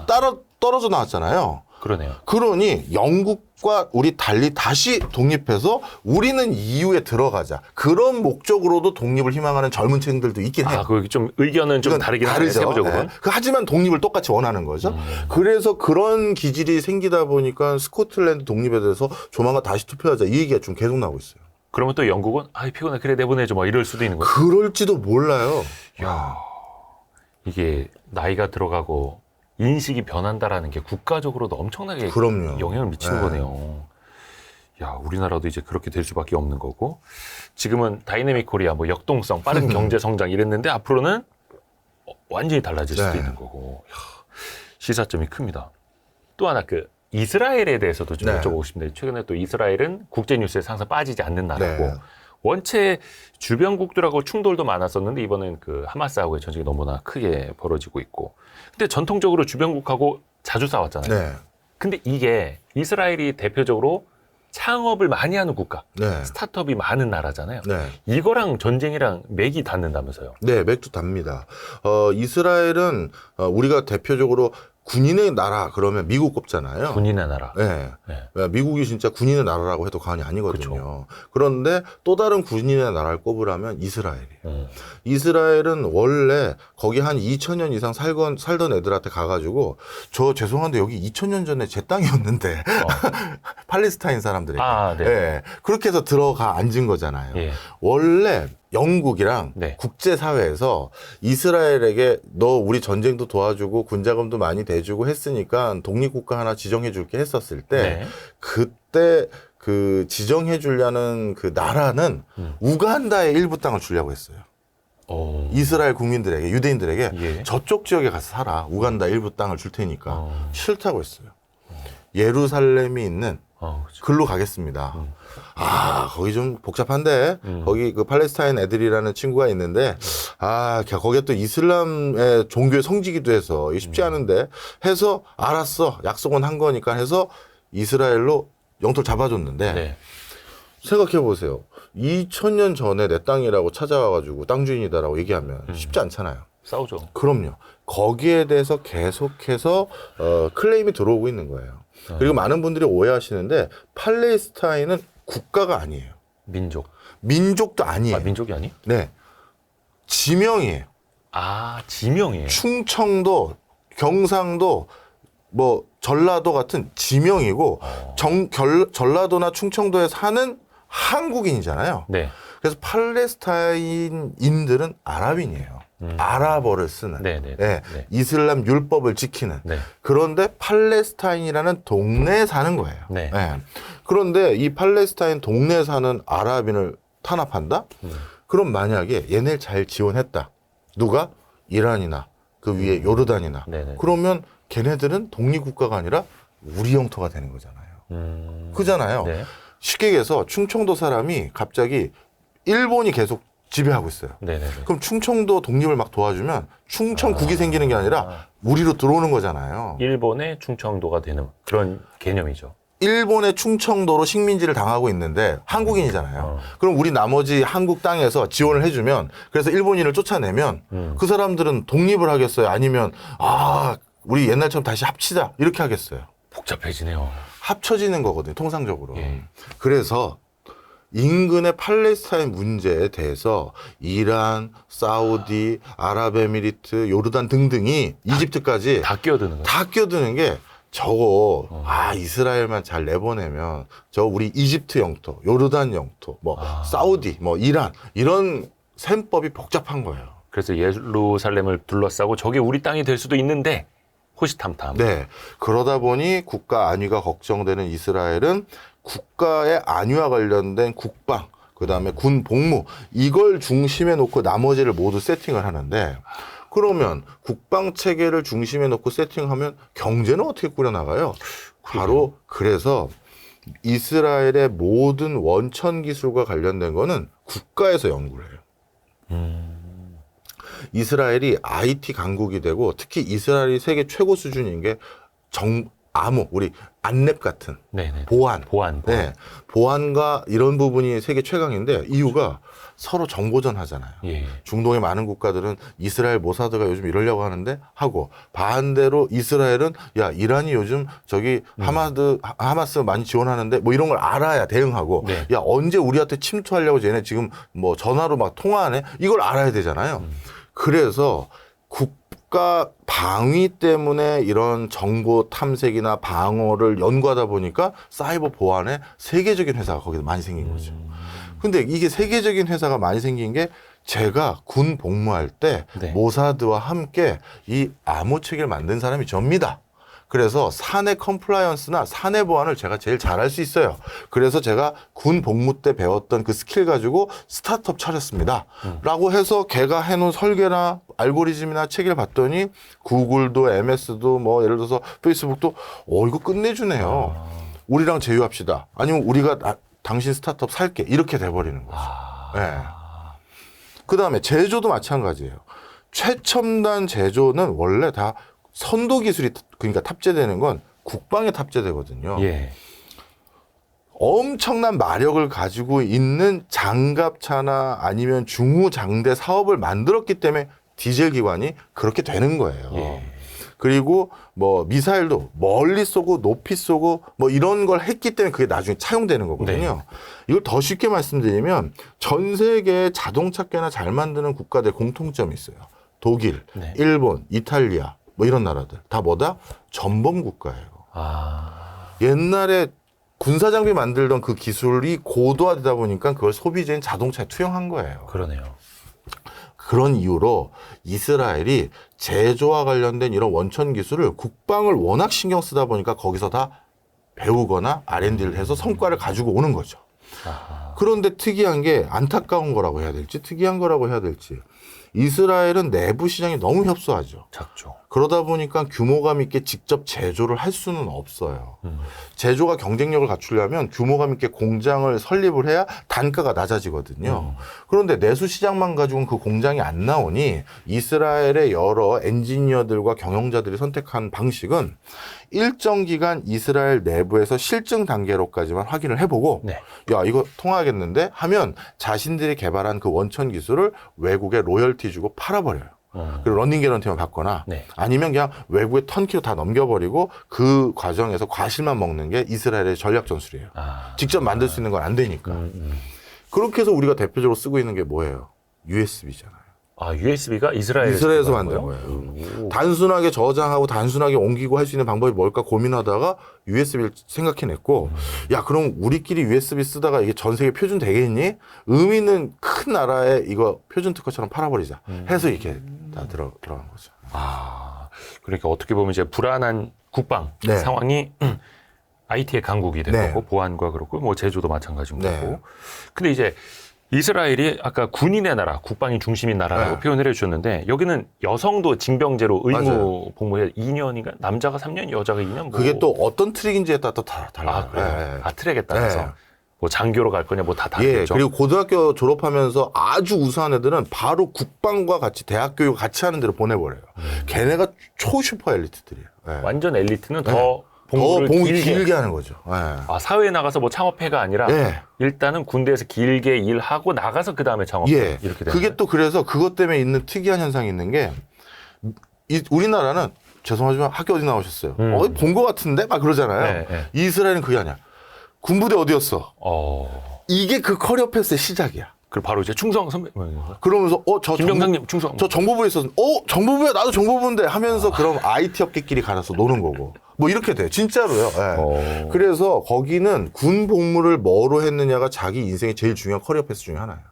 떨어져 나왔잖아요. 그러네요. 그러니 영국과 우리 달리 다시 독립해서 우리는 EU에 들어가자. 그런 목적으로도 독립을 희망하는 젊은 층들도 있긴 해요. 그 좀 의견은 좀 이건 다르긴 하네요. 다르죠. 세부적으로는. 네. 하지만 독립을 똑같이 원하는 거죠. 그래서 그런 기질이 생기다 보니까 스코틀랜드 독립에 대해서 조만간 다시 투표하자 이 얘기가 좀 계속 나오고 있어요. 그러면 또 영국은 피곤해 그래 내보내줘 뭐 이럴 수도 있는 거예요. 그럴지도 몰라요. 야, 이게 나이가 들어가고 인식이 변한다라는 게 국가적으로도 엄청나게 그럼요. 영향을 미치는 네. 거네요. 야, 우리나라도 이제 그렇게 될 수밖에 없는 거고 지금은 다이내믹 코리아 뭐 역동성, 빠른 경제 성장 이랬는데 앞으로는 완전히 달라질 수도 네. 있는 거고 야, 시사점이 큽니다. 또 하나 그 이스라엘에 대해서도 좀 네. 여쭤보고 싶은데 최근에 또 이스라엘은 국제 뉴스에서 항상 빠지지 않는 나라고 네. 원체 주변국들하고 충돌도 많았었는데 이번엔 그 하마스하고의 전쟁이 너무나 크게 벌어지고 있고 근데 전통적으로 주변국하고 자주 싸웠잖아요. 네. 근데 이게 이스라엘이 대표적으로 창업을 많이 하는 국가, 네. 스타트업이 많은 나라잖아요. 네. 이거랑 전쟁이랑 맥이 닿는다면서요. 네, 맥주 답니다. 이스라엘은 우리가 대표적으로 군인의 나라 그러면 미국 꼽잖아요. 군인의 나라. 네. 네. 미국이 진짜 군인의 나라라고 해도 과언이 아니거든요. 그런데 또 다른 군인의 나라를 꼽으라면 이스라엘이에요. 이스라엘은 원래 거기 한 2000년 이상 살던 애들한테 가가지고 저 죄송한데 여기 2000년 전에 제 땅이었는데 팔레스타인 사람들에게 네. 네. 그렇게 해서 들어가 앉은 거잖아요. 예. 원래 영국이랑 네. 국제사회에서 이스라엘에게 너 우리 전쟁도 도와주고 군자금도 많이 대주고 했으니까 독립국가 하나 지정해 줄게 했었을 때 네. 그때 그 지정해 주려는 그 나라는 우간다의 일부 땅을 주려고 했어요. 이스라엘 국민들에게 유대인들에게 예. 저쪽 지역에 가서 살아. 우간다 일부 땅을 줄 테니까 싫다고 했어요. 예루살렘이 있는 그렇죠. 글로 가겠습니다. 거기 좀 복잡한데 거기 그 팔레스타인 애들이라는 친구가 있는데 거기에 또 이슬람의 종교의 성지기도 해서 쉽지 않은데 해서 알았어. 약속은 한 거니까 해서 이스라엘로 영토를 잡아줬는데 네. 생각해 보세요. 2000년 전에 내 땅이라고 찾아와가지고 땅 주인이다라고 얘기하면 쉽지 않잖아요. 싸우죠. 그럼요. 거기에 대해서 계속해서 클레임이 들어오고 있는 거예요. 그리고 많은 분들이 오해하시는데 팔레스타인은 국가가 아니에요. 민족. 민족도 아니에요. 민족이 아니? 네. 지명이에요. 지명이에요. 충청도, 경상도, 뭐 전라도 같은 지명이고 전라도나 충청도에 사는 한국인이잖아요. 네. 그래서 팔레스타인인들은 아랍인이에요. 아랍어를 쓰는 네. 이슬람 율법을 지키는 네. 그런데 팔레스타인이라는 동네에 사는 거예요. 네. 그런데 이 팔레스타인 동네에 사는 아랍인을 탄압한다? 그럼 만약에 얘네를 잘 지원했다. 누가? 이란이나 그 위에 요르단이나 네네. 그러면 걔네들은 독립국가가 아니라 우리 영토가 되는 거잖아요. 그잖아요. 네. 쉽게 얘기해서 충청도 사람이 갑자기 일본이 계속 지배하고 있어요. 네네. 그럼 충청도 독립을 막 도와주면 충청국이 생기는 게 아니라 우리로 들어오는 거잖아요. 일본의 충청도가 되는 그런 개념이죠. 일본의 충청도로 식민지를 당하고 있는데 한국인이잖아요. 그럼 우리 나머지 한국 땅에서 지원을 해주면 그래서 일본인을 쫓아내면 그 사람들은 독립을 하겠어요? 아니면 우리 옛날처럼 다시 합치자 이렇게 하겠어요? 복잡해지네요. 합쳐지는 거거든요. 통상적으로. 예. 그래서 인근의 팔레스타인 문제에 대해서 이란, 사우디, 아랍에미리트, 요르단 등등이 이집트까지 다 끼어드는 거예요. 다 끼어드는 게 저거 이스라엘만 잘 내보내면 저 우리 이집트 영토, 요르단 영토, 뭐 사우디, 뭐 이란 이런 셈법이 복잡한 거예요. 그래서 예루살렘을 둘러싸고 저게 우리 땅이 될 수도 있는데 호시탐탐. 네. 그러다 보니 국가 안위가 걱정되는 이스라엘은 국가의 안위와 관련된 국방, 그다음에 군 복무 이걸 중심에 놓고 나머지를 모두 세팅을 하는데 그러면 국방 체계를 중심에 놓고 세팅하면 경제는 어떻게 꾸려나가요? 바로 그래서 이스라엘의 모든 원천 기술과 관련된 거는 국가에서 연구를 해요. 이스라엘이 IT 강국이 되고 특히 이스라엘이 세계 최고 수준인 게 암호, 우리 안랩 같은 네네. 보안. 보안. 네. 보안과 이런 부분이 세계 최강인데 이유가 서로 정보전 하잖아요. 예. 중동의 많은 국가들은 이스라엘 모사드가 요즘 이러려고 하는데 하고 반대로 이스라엘은 야 이란이 요즘 저기 하마스 많이 지원하는데 뭐 이런 걸 알아야 대응하고 네. 야 언제 우리한테 침투하려고 쟤네 지금 뭐 전화로 막 통화하네 이걸 알아야 되잖아요. 그래서 국가 방위 때문에 이런 정보 탐색이나 방어를 연구하다 보니까 사이버 보안에 세계적인 회사가 거기서 많이 생긴 거죠. 근데 이게 세계적인 회사가 많이 생긴 게 제가 군 복무할 때 네. 모사드와 함께 이 암호 체계를 만든 사람이 접니다. 그래서 사내 컴플라이언스나 사내 보안을 제가 제일 잘할 수 있어요. 그래서 제가 군 복무 때 배웠던 그 스킬 가지고 스타트업 차렸습니다. 라고 해서 걔가 해놓은 설계나 알고리즘이나 체계를 봤더니 구글도 MS도 뭐 예를 들어서 페이스북도 이거 끝내주네요. 우리랑 제휴합시다. 아니면 우리가 당신 스타트업 살게. 이렇게 돼버리는 거죠. 네. 그 다음에 제조도 마찬가지예요. 최첨단 제조는 원래 다 선도 기술이 그러니까 탑재되는 건 국방에 탑재되거든요. 예. 엄청난 마력을 가지고 있는 장갑차나 아니면 중후장대 사업을 만들었기 때문에 디젤 기관이 그렇게 되는 거예요. 예. 그리고 뭐 미사일도 멀리 쏘고 높이 쏘고 뭐 이런 걸 했기 때문에 그게 나중에 차용되는 거거든요. 네. 이걸 더 쉽게 말씀드리면 전 세계 자동차계나 잘 만드는 국가들 공통점이 있어요. 독일, 네. 일본, 이탈리아 뭐 이런 나라들 다 뭐다? 전범 국가예요. 옛날에 군사 장비 만들던 그 기술이 고도화되다 보니까 그걸 소비재인 자동차에 투영한 거예요. 그러네요. 그런 이유로 이스라엘이 제조와 관련된 이런 원천 기술을 국방을 워낙 신경 쓰다 보니까 거기서 다 배우거나 R&D를 해서 성과를 가지고 오는 거죠. 그런데 특이한 게 안타까운 거라고 해야 될지 특이한 거라고 해야 될지 이스라엘은 내부 시장이 너무 협소하죠. 작죠. 그러다 보니까 규모감 있게 직접 제조를 할 수는 없어요. 제조가 경쟁력을 갖추려면 규모감 있게 공장을 설립을 해야 단가가 낮아지거든요. 그런데 내수 시장만 가지고는 그 공장이 안 나오니 이스라엘의 여러 엔지니어들과 경영자들이 선택한 방식은 일정 기간 이스라엘 내부에서 실증 단계로까지만 확인을 해보고 네. 야 이거 통하겠는데 하면 자신들이 개발한 그 원천 기술을 외국에 로열티 주고 팔아버려요. 그리고 런닝 개런티만 받거나 네. 아니면 그냥 외국에 턴키로 다 넘겨버리고 그 과정에서 과실만 먹는 게 이스라엘의 전략 전술이에요. 직접 만들 수 있는 건 안 되니까. 그렇게 해서 우리가 대표적으로 쓰고 있는 게 뭐예요? USB잖아요. USB가 이스라엘에서 만든 거예요. 단순하게 저장하고 단순하게 옮기고 할 수 있는 방법이 뭘까 고민하다가 USB를 생각해냈고 야 그럼 우리끼리 USB 쓰다가 이게 전 세계 표준 되겠니? 의미 있는 큰 나라에 이거 표준 특허처럼 팔아버리자 해서 이렇게 다 들어간 거죠. 그러니까 어떻게 보면 이제 불안한 국방 네. 상황이 IT의 강국이 된 네. 거고 보안과 그렇고 뭐 제조도 마찬가지인 네. 거고. 근데 이제 이스라엘이 아까 군인의 나라, 국방이 중심인 나라라고 네. 표현을 해주셨는데 여기는 여성도 징병제로 의무 맞아요. 복무해 2년인가 남자가 3년, 여자가 2년. 뭐. 그게 또 어떤 트릭인지에 따라 또 달라요. 그래요? 네. 트랙에 따라서 네. 뭐 장교로 갈 거냐 뭐 다 예, 다르겠죠. 그리고 고등학교 졸업하면서 아주 우수한 애들은 바로 국방과 같이 대학 교육 같이 하는 데로 보내버려요. 걔네가 초슈퍼 엘리트들이에요. 예. 완전 엘리트는 네. 더 더 복무를 봉이 길게. 길게 하는 거죠. 예. 사회에 나가서 뭐 창업회가 아니라 예. 일단은 군대에서 길게 일하고 나가서 그 다음에 창업회 예. 이렇게 되는 그게 또 그래서 그것 때문에 있는 특이한 현상이 있는 게 우리나라는 죄송하지만 학교 어디 나오셨어요? 어디 본 것 같은데? 막 그러잖아요. 네, 네. 이스라엘은 그게 아니야. 군부대 어디였어? 이게 그 커리어 패스의 시작이야. 그리고 바로 이제 충성 선배 그러면서 김병장님 충성. 저 정보부에 있었어. 정보부야 나도 정보부인데 하면서 그럼 IT 업계끼리 가서 노는 거고. 뭐 이렇게 돼. 진짜로요. 예. 그래서 거기는 군 복무를 뭐로 했느냐가 자기 인생의 제일 중요한 커리어 패스 중에 하나예요.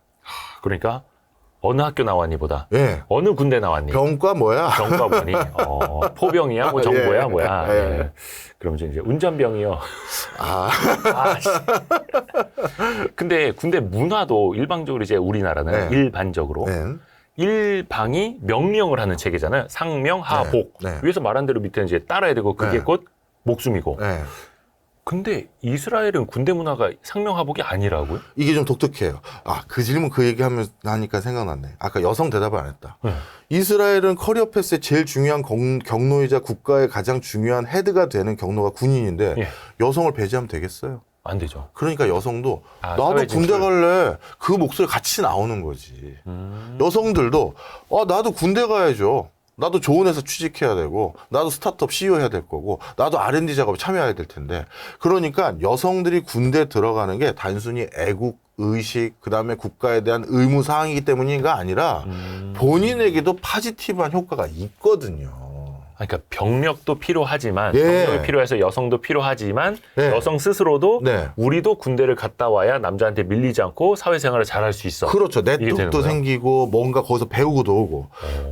그러니까 어느 학교 나왔니보다 예. 어느 군대 나왔니? 병과 뭐야? 병과 뭐니? 포병이야? 뭐 정보야? 예. 뭐야? 예. 예. 그럼 이제 운전병이요. 아, 씨. 근데 군대 문화도 일방적으로 이제 우리나라는 네. 일반적으로 네. 일방이 명령을 하는 체계잖아요. 상명, 하복. 네. 네. 위에서 말한 대로 밑에는 이제 따라야 되고 그게 네. 곧 목숨이고. 네. 근데 이스라엘은 군대 문화가 상명, 하복이 아니라고요? 이게 좀 독특해요. 아, 그 질문 그 얘기하면 하니까 생각났네. 아까 여성 대답을 안 했다. 네. 이스라엘은 커리어 패스의 제일 중요한 경로이자 국가의 가장 중요한 헤드가 되는 경로가 군인인데 예. 여성을 배제하면 되겠어요? 안 되죠. 그러니까 여성도 나도 사회 군대 진출. 갈래. 그 목소리 같이 나오는 거지. 여성들도 나도 군대 가야죠. 나도 좋은 회사 취직해야 되고 나도 스타트업 CEO 해야 될 거고 나도 R&D 작업에 참여해야 될 텐데 그러니까 여성들이 군대 들어가는 게 단순히 애국 의식 그다음에 국가에 대한 의무 사항이기 때문인가 아니라 본인에게도 포지티브한 효과가 있거든요. 그러니까 병력도 필요하지만 예. 병력이 필요해서 여성도 필요하지만 네. 여성 스스로도 네. 우리도 군대를 갔다 와야 남자한테 밀리지 않고 사회생활을 잘할 수 있어. 그렇죠. 이게 되는 내뚝도 거예요? 생기고 뭔가 거기서 배우고도 오고.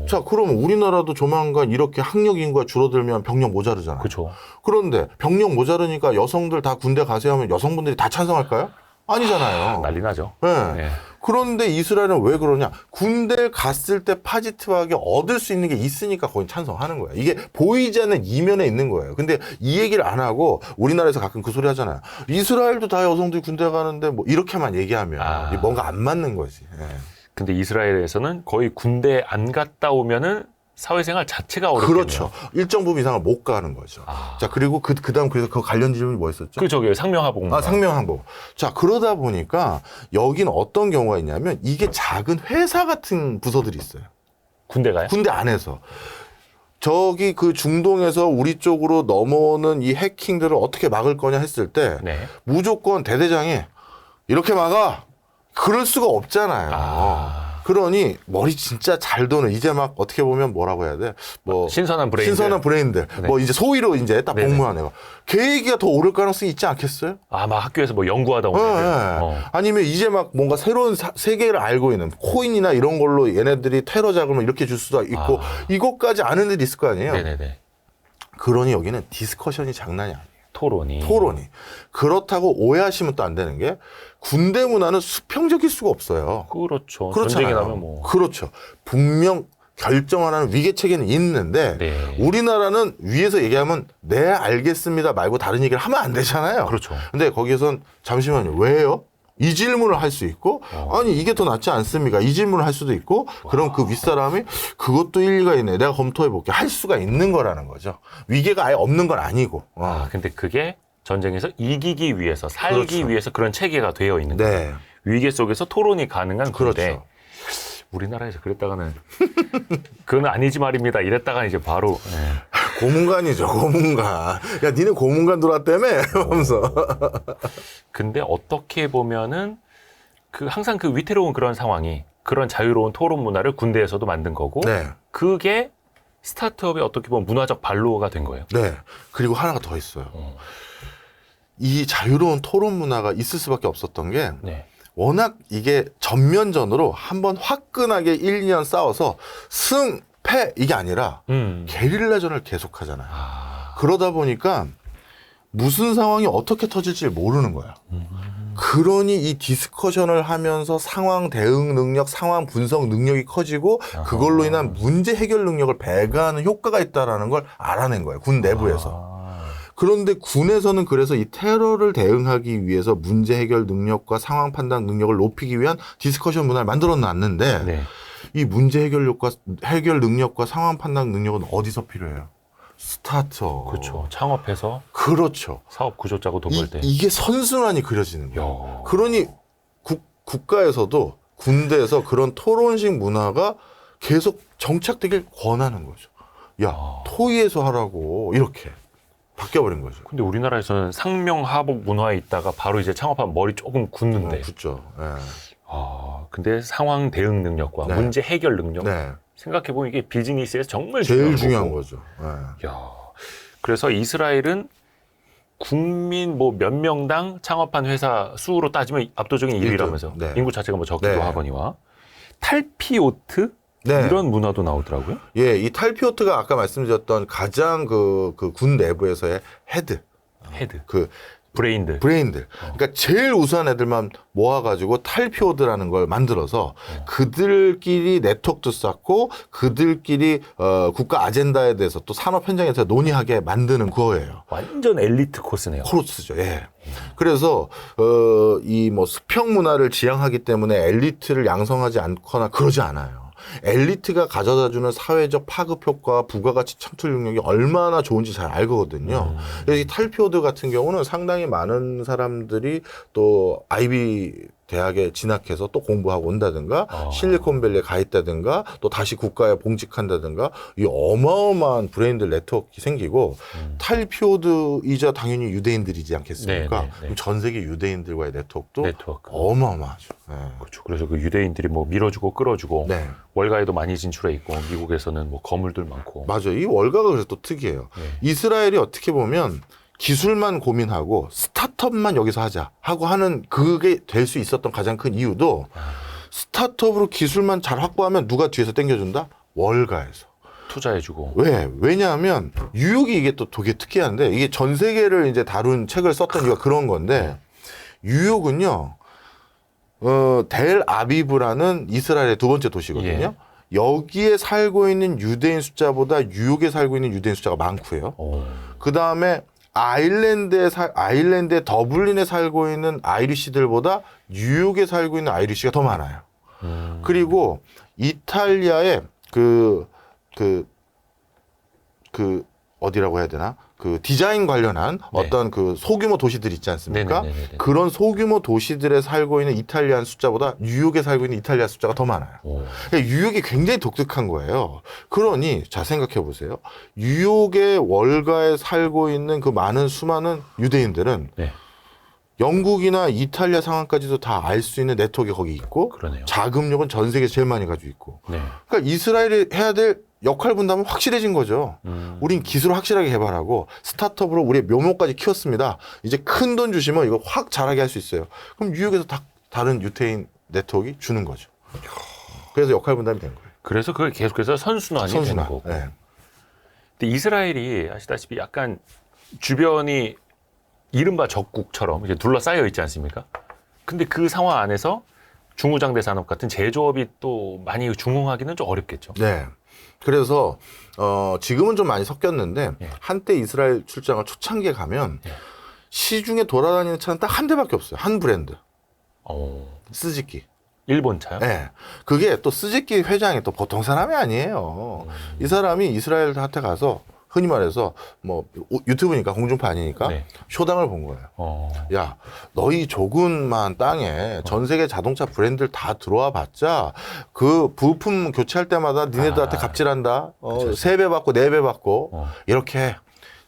자, 그러면 우리나라도 조만간 이렇게 학력 인구가 줄어들면 병력 모자르잖아요. 그렇죠. 그런데 병력 모자르니까 여성들 다 군대 가세요 하면 여성분들이 다 찬성할까요? 아니잖아요. 난리 나죠. 네. 네. 그런데 이스라엘은 왜 그러냐? 군대를 갔을 때 포지티브하게 얻을 수 있는 게 있으니까 거기 찬성하는 거예요. 이게 보이지 않는 이면에 있는 거예요. 근데 이 얘기를 안 하고 우리나라에서 가끔 그 소리 하잖아요. 이스라엘도 다 여성들이 군대 가는데 뭐 이렇게만 얘기하면 이게 뭔가 안 맞는 거지. 예. 근데 이스라엘에서는 거의 군대 안 갔다 오면은 사회생활 자체가 어렵겠네요. 그렇죠. 일정 부분 이상을 못 가는 거죠. 자, 그리고 그다음 그래서 그 관련 질문이 뭐였었죠? 그 저기 상명하복. 상명하복. 자, 그러다 보니까 여기는 어떤 경우가 있냐면 이게 작은 회사 같은 부서들이 있어요. 군대가요? 군대 안에서. 저기 그 중동에서 우리 쪽으로 넘어오는 이 해킹들을 어떻게 막을 거냐 했을 때 네. 무조건 대대장이 이렇게 막아. 그럴 수가 없잖아요. 그러니 머리 진짜 잘 도는 이제 막 어떻게 보면 뭐라고 해야 돼? 뭐 신선한 브레인들. 신선한 브레인들. 네. 뭐 이제 소위로 이제 딱 네네. 복무한 애가 계획이 더 오를 가능성이 있지 않겠어요? 막 학교에서 뭐 연구하다 오면. 아니면 이제 막 뭔가 새로운 세계를 알고 있는 코인이나 이런 걸로 얘네들이 테러 자금을 이렇게 줄 수도 있고 이것까지 아는 애들이 있을 거 아니에요? 네네네. 그러니 여기는 디스커션이 장난이 아니에요. 토론이. 그렇다고 오해하시면 또 안 되는 게 군대 문화는 수평적일 수가 없어요. 그렇죠. 그렇잖아요. 전쟁이 나면 뭐. 그렇죠. 분명 결정하는 위계 체계는 있는데 네. 우리나라는 위에서 얘기하면 네 알겠습니다 말고 다른 얘기를 하면 안 되잖아요. 그렇죠. 근데 거기에선 잠시만요. 왜요? 이 질문을 할 수 있고 아니 이게 더 낫지 않습니까? 이 질문을 할 수도 있고 그럼 그 윗사람이 그것도 일리가 있네. 내가 검토해 볼게. 할 수가 있는 거라는 거죠. 위계가 아예 없는 건 아니고. 근데 그게 전쟁에서 이기기 위해서 살기 그렇죠. 위해서 그런 체계가 되어 있는 거예요. 네. 위기 속에서 토론이 가능한 군대. 그렇죠. 우리나라에서 그랬다가는 그건 아니지 말입니다. 이랬다가 이제 바로 고문관이죠. 고문관. 야 니네 고문관 들어왔다며? 하면서. 근데 어떻게 보면은 그 항상 그 위태로운 그런 상황이 그런 자유로운 토론 문화를 군대에서도 만든 거고 네. 그게 스타트업의 어떻게 보면 문화적 발로가 된 거예요. 네. 그리고 하나가 더 있어요. 이 자유로운 토론 문화가 있을 수밖에 없었던 게 네. 워낙 이게 전면전으로 한번 화끈하게 1, 2년 싸워서 승, 패 이게 아니라 게릴라전을 계속하잖아요. 그러다 보니까 무슨 상황이 어떻게 터질지 모르는 거야. 그러니 이 디스커션을 하면서 상황 대응 능력, 상황 분석 능력이 커지고 그걸로 인한 문제 해결 능력을 배가하는 효과가 있다는 걸 알아낸 거예요. 군 내부에서. 그런데 군에서는 그래서 이 테러를 대응하기 위해서 문제 해결 능력과 상황 판단 능력을 높이기 위한 디스커션 문화를 만들어 놨는데 네. 이 문제 해결 능력과 상황 판단 능력은 어디서 필요해요? 스타터. 그렇죠. 창업해서 그렇죠. 사업 구조 짜고 돈 벌 때. 이게 선순환이 그려지는 거예요. 야. 그러니 국가에서도 군대에서 그런 토론식 문화가 계속 정착되길 권하는 거죠. 야, 토의에서 하라고 이렇게 바뀌어버린 거죠. 근데 우리나라에서는 상명하복 문화에 있다가 바로 이제 창업하면 머리 조금 굳는데. 굳죠. 네. 근데 상황 대응 능력과 네. 문제 해결 능력. 네. 생각해보면 이게 비즈니스에서 정말 제일 중요한 거고. 거죠. 네. 야, 그래서 이스라엘은 국민 뭐 몇 명당 창업한 회사 수로 따지면 압도적인 1위라면서 네. 인구 자체가 뭐 적기도 네. 하거니와 탈피오트 네. 이런 문화도 나오더라고요. 예, 이 탈피오트가 아까 말씀드렸던 가장 그 군 내부에서의 헤드, 헤드. 그 브레인들. 브레인들. 그러니까 제일 우수한 애들만 모아가지고 탈피오드라는 걸 만들어서 그들끼리 네트워크도 쌓고 그들끼리 국가 아젠다에 대해서 또 산업 현장에서 논의하게 만드는 거예요. 완전 엘리트 코스네요. 코르스죠. 예. 그래서 이 뭐 수평 문화를 지향하기 때문에 엘리트를 양성하지 않거나 그러지 않아요. 엘리트가 가져다주는 사회적 파급 효과, 부가가치 창출 능력이 얼마나 좋은지 잘 알거든요. 그래서 이 탈피오드 같은 경우는 상당히 많은 사람들이 또 아이비 대학에 진학해서 또 공부하고 온다든가 실리콘밸리에 가 있다든가 또 다시 국가에 봉직한다든가 이 어마어마한 브레인들 네트워크가 생기고 탈피오드이자 당연히 유대인들이지 않겠습니까? 네, 네, 네. 그럼 전 세계 유대인들과의 네트워크도 네트워크. 어마어마하죠. 네. 그렇죠. 그래서 그 유대인들이 뭐 밀어주고 끌어주고 네. 월가에도 많이 진출해 있고 미국에서는 뭐 거물들 많고. 맞아요. 이 월가가 그래서 또 특이해요. 네. 이스라엘이 어떻게 보면 기술만 고민하고 스타트업만 여기서 하자 하고 하는 그게 될 수 있었던 가장 큰 이유도 스타트업으로 기술만 잘 확보하면 누가 뒤에서 땡겨준다? 월가에서. 투자해주고. 왜? 왜냐하면 뉴욕이 이게 또 되게 특이한데 이게 전 세계를 이제 다룬 책을 썼던 이유가 그런 건데 뉴욕은요, 델 아비브라는 이스라엘의 두 번째 도시거든요. 여기에 살고 있는 유대인 숫자보다 뉴욕에 살고 있는 유대인 숫자가 많고요. 그 다음에 아일랜드의 더블린에 살고 있는 아이리시들보다 뉴욕에 살고 있는 아이리시가 더 많아요. 그리고 이탈리아의 어디라고 해야 되나? 그 디자인 관련한 어떤 그 소규모 도시들 있지 않습니까? 네네네네. 그런 소규모 도시들에 살고 있는 이탈리안 숫자보다 뉴욕에 살고 있는 이탈리아 숫자가 더 많아요. 그러니까 뉴욕이 굉장히 독특한 거예요. 그러니 자 생각해 보세요. 뉴욕의 월가에 살고 있는 그 많은 수많은 유대인들은 네. 영국이나 이탈리아 상황까지도 다 알 수 있는 네트워크가 거기 있고 그러네요. 자금력은 전 세계에서 제일 많이 가지고 있고 네. 그러니까 이스라엘이 해야 될 역할 분담은 확실해진 거죠. 우린 기술을 확실하게 개발하고 스타트업으로 우리의 묘목까지 키웠습니다. 이제 큰 돈 주시면 이거 확 잘하게 할 수 있어요. 그럼 뉴욕에서 다른 유태인 네트워크가 주는 거죠. 그래서 역할 분담이 된 거예요. 그래서 그게 계속해서 선순환이 되는 거고. 네. 근데 이스라엘이 아시다시피 약간 주변이 이른바 적국처럼 이제 둘러싸여 있지 않습니까? 근데 그 상황 안에서 중무장대 산업 같은 제조업이 또 많이 중흥하기는 좀 어렵겠죠. 네. 그래서 지금은 좀 많이 섞였는데 한때 이스라엘 출장을 초창기에 가면 시중에 돌아다니는 차는 딱 한 대밖에 없어요. 한 브랜드. 스즈키. 일본 차요? 네. 그게 또 스즈키 회장이 또 보통 사람이 아니에요. 이 사람이 이스라엘한테 가서 흔히 말해서 뭐 유튜브니까 공중파 아니니까 쇼당을 본 거예요. 야, 너희 조그만 땅에 전 세계 자동차 브랜드를 다 들어와 봤자 그 부품 교체할 때마다 니네들한테 갑질한다. 3배 받고 4배 받고 이렇게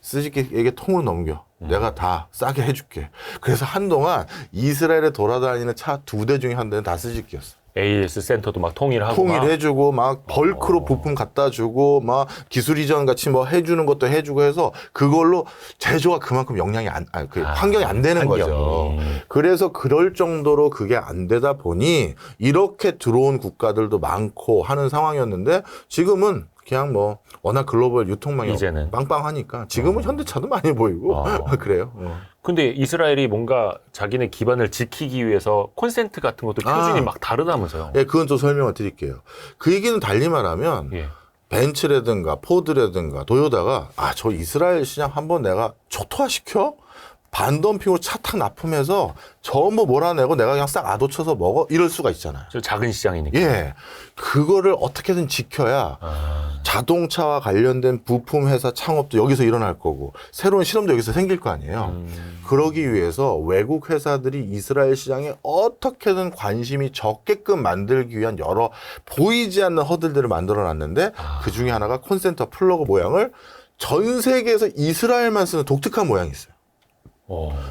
스즈키에게 통으로 넘겨. 내가 다 싸게 해줄게. 그래서 한동안 이스라엘에 돌아다니는 차 2대 중에 한 대는 다 스즈키였어. AS 센터도 막 통일하고 통일해주고 막 벌크로 부품 갖다 주고 막 기술 이전 같이 뭐 해주는 것도 해주고 해서 그걸로 제조가 그만큼 영향이 환경이 안 되는 거죠. 그래서 그럴 정도로 그게 안 되다 보니 이렇게 들어온 국가들도 많고 하는 상황이었는데 지금은 그냥 뭐 워낙 글로벌 유통망이 이제는 빵빵하니까 지금은 현대차도 많이 보이고 그래요. 근데 이스라엘이 뭔가 자기네 기반을 지키기 위해서 콘센트 같은 것도 표준이 막 다르다면서요. 예, 그건 좀 설명을 드릴게요. 그 얘기는 달리 말하면 벤츠라든가 포드라든가 도요타가 저 이스라엘 시장 한번 내가 초토화시켜? 반덤핑으로 차 탁 납품해서 전부 몰아내고 내가 그냥 싹 아도쳐서 먹어? 이럴 수가 있잖아요. 저 작은 시장이니까. 예. 그거를 어떻게든 지켜야 자동차와 관련된 부품 회사 창업도 여기서 일어날 거고 새로운 실험도 여기서 생길 거 아니에요. 그러기 위해서 외국 회사들이 이스라엘 시장에 어떻게든 관심이 적게끔 만들기 위한 여러 보이지 않는 허들들을 만들어 놨는데 그 중에 하나가 콘센트 플러그 모양을 전 세계에서 이스라엘만 쓰는 독특한 모양이 있어요.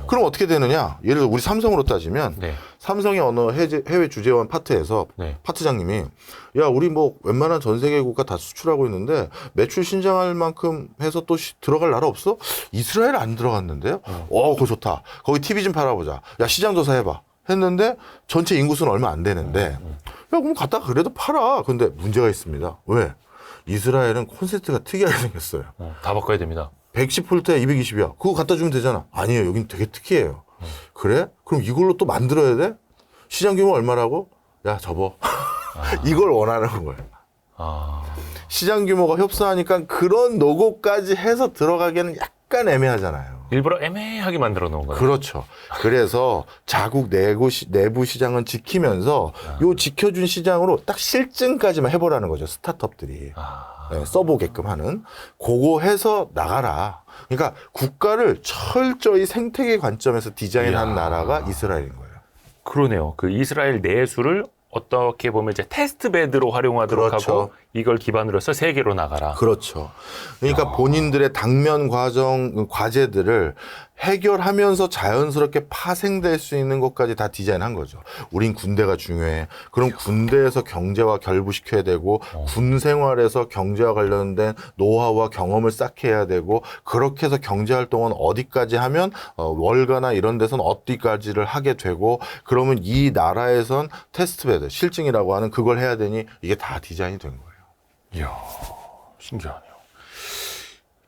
그럼 어떻게 되느냐? 예를 들어 우리 삼성으로 따지면 삼성의 어느 해외 주재원 파트에서 파트장님이 야 우리 뭐 웬만한 전 세계 국가 다 수출하고 있는데 매출 신장할 만큼 해서 또 들어갈 나라 없어? 이스라엘 안 들어갔는데요? 그거 좋다. 거기 TV 좀 팔아보자. 야 시장 조사 해봐. 했는데 전체 인구수는 얼마 안 되는데 야 그럼 갖다가 그래도 팔아. 근데 문제가 있습니다. 왜? 이스라엘은 콘센트가 특이하게 생겼어요. 다 바꿔야 됩니다. 110V에 220이야. 그거 갖다 주면 되잖아. 아니에요. 여긴 되게 특이해요. 그래? 그럼 이걸로 또 만들어야 돼? 시장 규모 얼마라고? 야, 접어. 이걸 원하는 거예요. 아, 시장 규모가 협소하니까 그런 노고까지 해서 들어가기에는 약간 애매하잖아요. 일부러 애매하게 만들어 놓은 거예요. 그렇죠. 그래서 자국 내부 시장은 지키면서 요 지켜준 시장으로 딱 실증까지만 해보라는 거죠. 스타트업들이. 네, 써보게끔 하는. 그거 해서 나가라. 그러니까 국가를 철저히 생태계 관점에서 디자인한 이야. 나라가 이스라엘인 거예요. 그러네요. 그 이스라엘 내수를 어떻게 보면 이제 테스트 베드로 활용하도록 그렇죠. 하고 이걸 기반으로 해서 세계로 나가라. 그렇죠. 그러니까 본인들의 당면 과제들을 해결하면서 자연스럽게 파생될 수 있는 것까지 다 디자인한 거죠. 우린 군대가 중요해. 그럼 군대에서 경제와 결부시켜야 되고 군 생활에서 경제와 관련된 노하우와 경험을 쌓게 해야 되고 그렇게 해서 경제활동은 어디까지 하면 월가나 이런 데서는 어디까지를 하게 되고 그러면 이 나라에선 테스트베드, 실증이라고 하는 그걸 해야 되니 이게 다 디자인이 된 거예요. 이야, 신기하네요.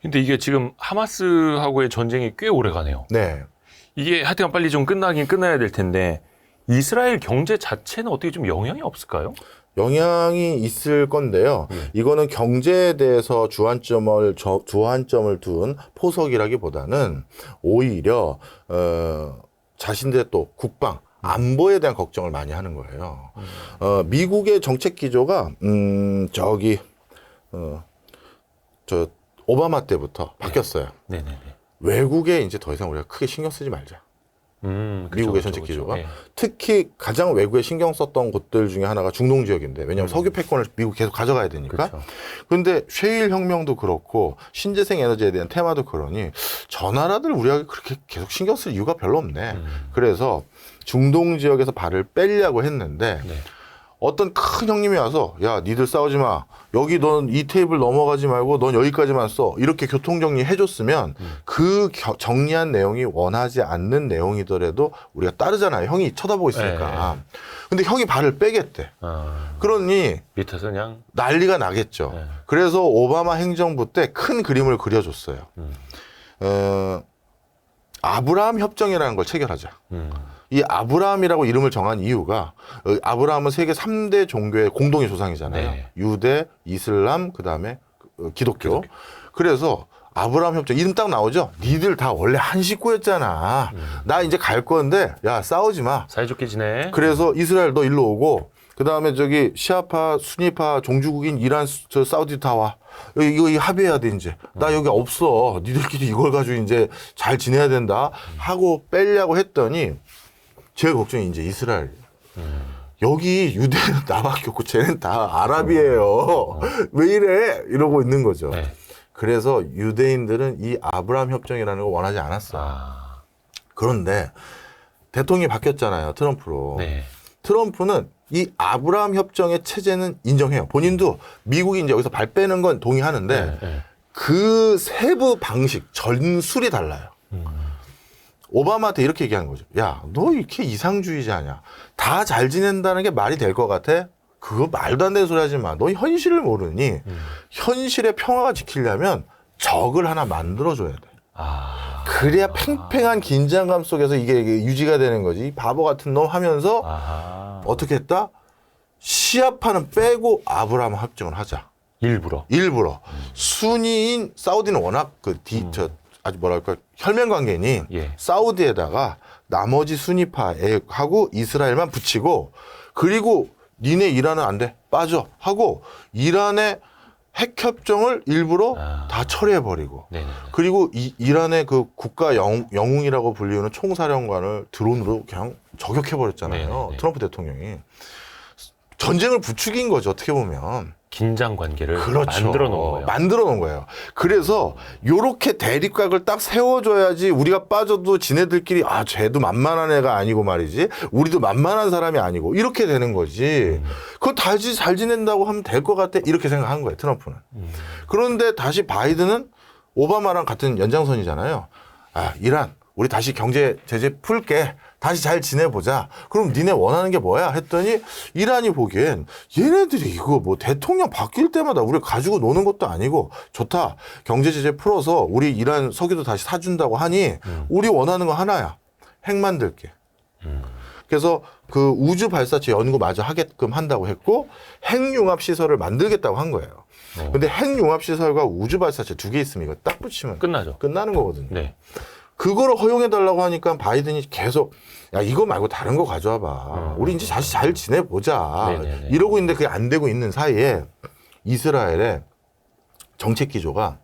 근데 이게 지금 하마스하고의 전쟁이 꽤 오래 가네요. 네. 이게 하여튼 빨리 좀 끝나긴 끝나야 될 텐데 이스라엘 경제 자체는 어떻게 좀 영향이 없을까요? 영향이 있을 건데요. 이거는 경제에 대해서 주안점을 둔 포석이라기보다는 오히려 자신들의 또 국방, 안보에 대한 걱정을 많이 하는 거예요. 미국의 정책 기조가 오바마 때부터 바뀌었어요. 네네네. 외국에 이제 더 이상 우리가 크게 신경 쓰지 말자. 미국의 정책 기조가. 네. 특히 가장 외국에 신경 썼던 곳들 중에 하나가 중동 지역인데 왜냐하면 석유 패권을 미국 계속 가져가야 되니까. 그렇죠. 그런데 셰일 혁명도 그렇고 신재생 에너지에 대한 테마도 그러니 저 나라들 우리가 그렇게 계속 신경 쓸 이유가 별로 없네. 그래서 중동 지역에서 발을 빼려고 했는데 네. 어떤 큰 형님이 와서 야 니들 싸우지 마. 여기 넌 이 테이블 넘어가지 말고 넌 여기까지만 써. 이렇게 교통정리 해줬으면 그 정리한 내용이 원하지 않는 내용이더라도 우리가 따르잖아요. 형이 쳐다보고 있으니까. 네. 근데 형이 발을 빼겠대. 그러니 밑에서 그냥 난리가 나겠죠. 네. 그래서 오바마 행정부 때 큰 그림을 그려줬어요. 아브라함 협정이라는 걸 체결하자. 이 아브라함이라고 이름을 정한 이유가 아브라함은 세계 3대 종교의 공동의 조상이잖아요. 네. 유대, 이슬람, 그다음에 기독교. 그래서 아브라함 협정 이름 딱 나오죠. 니들 다 원래 한 식구였잖아. 나 이제 갈 건데 야 싸우지 마. 사이좋게 지내. 그래서 이스라엘 너 일로 오고 그다음에 저기 시아파, 수니파, 종주국인 이란, 사우디 다 와. 이거 합의해야 돼 이제. 나 여기 없어. 니들끼리 이걸 가지고 이제 잘 지내야 된다 하고 빼려고 했더니 제일 걱정이 이제 이스라엘. 여기 유대는 나밖에 없고 쟤는 다 아랍이에요. 왜 이래? 이러고 있는 거죠. 네. 그래서 유대인들은 이 아브라함 협정이라는 걸 원하지 않았어. 그런데 대통령이 바뀌었잖아요. 트럼프로. 네. 트럼프는 이 아브라함 협정의 체제는 인정해요. 본인도 미국이 이제 여기서 발 빼는 건 동의하는데 네. 그 세부 방식, 전술이 달라요. 오바마한테 이렇게 얘기하는 거죠. 야, 너 이렇게 이상주의자냐? 다 잘 지낸다는 게 말이 될 것 같아? 그거 말도 안 되는 소리 하지 마. 너 현실을 모르니 현실의 평화가 지키려면 적을 하나 만들어줘야 돼. 그래야 팽팽한 긴장감 속에서 이게 유지가 되는 거지. 이 바보 같은 놈 하면서 어떻게 했다? 시아파는 빼고 아브라함 협정을 하자. 일부러. 순위인 사우디는 워낙 아주 뭐랄까 혈맹 관계니 예. 사우디에다가 나머지 순위파하고 이스라엘만 붙이고 그리고 니네 이란은 안 돼. 빠져. 하고 이란의 핵협정을 일부러 다 철회해버리고 네네네. 그리고 이란의 그 국가 영웅이라고 불리우는 총사령관을 드론으로 그냥 저격해버렸잖아요. 네네네. 트럼프 대통령이. 전쟁을 부추긴 거죠. 어떻게 보면. 긴장 관계를 그렇죠. 만들어 놓은 거예요. 만들어 놓은 거예요. 그래서 요렇게 대립각을 딱 세워줘야지 우리가 빠져도 지네들끼리 쟤도 만만한 애가 아니고 말이지. 우리도 만만한 사람이 아니고 이렇게 되는 거지. 그거 다시 잘 지낸다고 하면 될 것 같아. 이렇게 생각한 거예요. 트럼프는. 그런데 다시 바이든은 오바마랑 같은 연장선이잖아요. 이란 우리 다시 경제 제재 풀게. 다시 잘 지내보자. 그럼 니네 원하는 게 뭐야? 했더니 이란이 보기엔 얘네들이 이거 뭐 대통령 바뀔 때마다 우리 가지고 노는 것도 아니고 좋다. 경제 제재 풀어서 우리 이란 석유도 다시 사준다고 하니 우리 원하는 거 하나야. 핵 만들게. 그래서 그 우주 발사체 연구마저 하게끔 한다고 했고 핵융합 시설을 만들겠다고 한 거예요. 근데 핵융합 시설과 우주 발사체 두 개 있으면 이거 딱 붙이면 끝나죠. 끝나는 거거든요. 네. 그거를 허용해달라고 하니까 바이든이 계속 야 이거 말고 다른 거 가져와봐. 우리 이제 다시 잘 지내보자. 네네네. 이러고 있는데 그게 안 되고 있는 사이에 이스라엘의 정책 기조가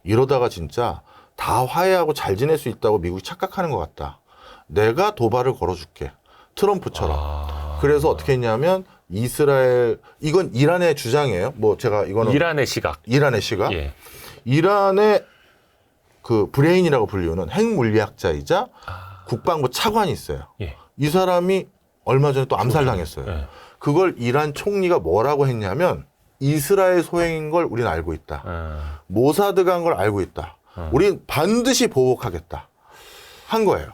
이러다가 진짜 다 화해하고 잘 지낼 수 있다고 미국이 착각하는 것 같다. 내가 도발을 걸어줄게. 트럼프처럼. 그래서 어떻게 했냐면 이스라엘 이건 이란의 주장이에요. 뭐 제가 이거는 이란의 시각. 이란의 시각. 예. 이란의 그 브레인이라고 불리우는 핵물리학자이자 국방부 차관이 있어요. 예. 이 사람이 얼마 전에 또 암살당했어요. 예. 그걸 이란 총리가 뭐라고 했냐면 이스라엘 소행인 걸 우리는 알고 있다. 모사드가 한 걸 알고 있다. 우린 반드시 보복하겠다. 한 거예요.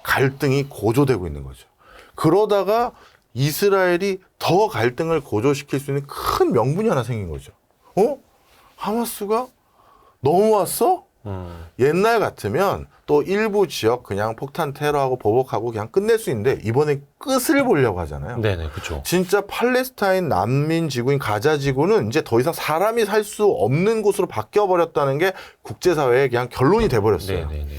갈등이 고조되고 있는 거죠. 그러다가 이스라엘이 더 갈등을 고조시킬 수 있는 큰 명분이 하나 생긴 거죠. 하마스가 넘어왔어? 옛날 같으면 또 일부 지역 그냥 폭탄 테러하고 보복하고 그냥 끝낼 수 있는데 이번에 끝을 보려고 하잖아요. 네네, 그렇죠. 진짜 팔레스타인 난민 지구인 가자 지구는 이제 더 이상 사람이 살 수 없는 곳으로 바뀌어 버렸다는 게 국제사회의 그냥 결론이 돼 버렸어요. 네네네.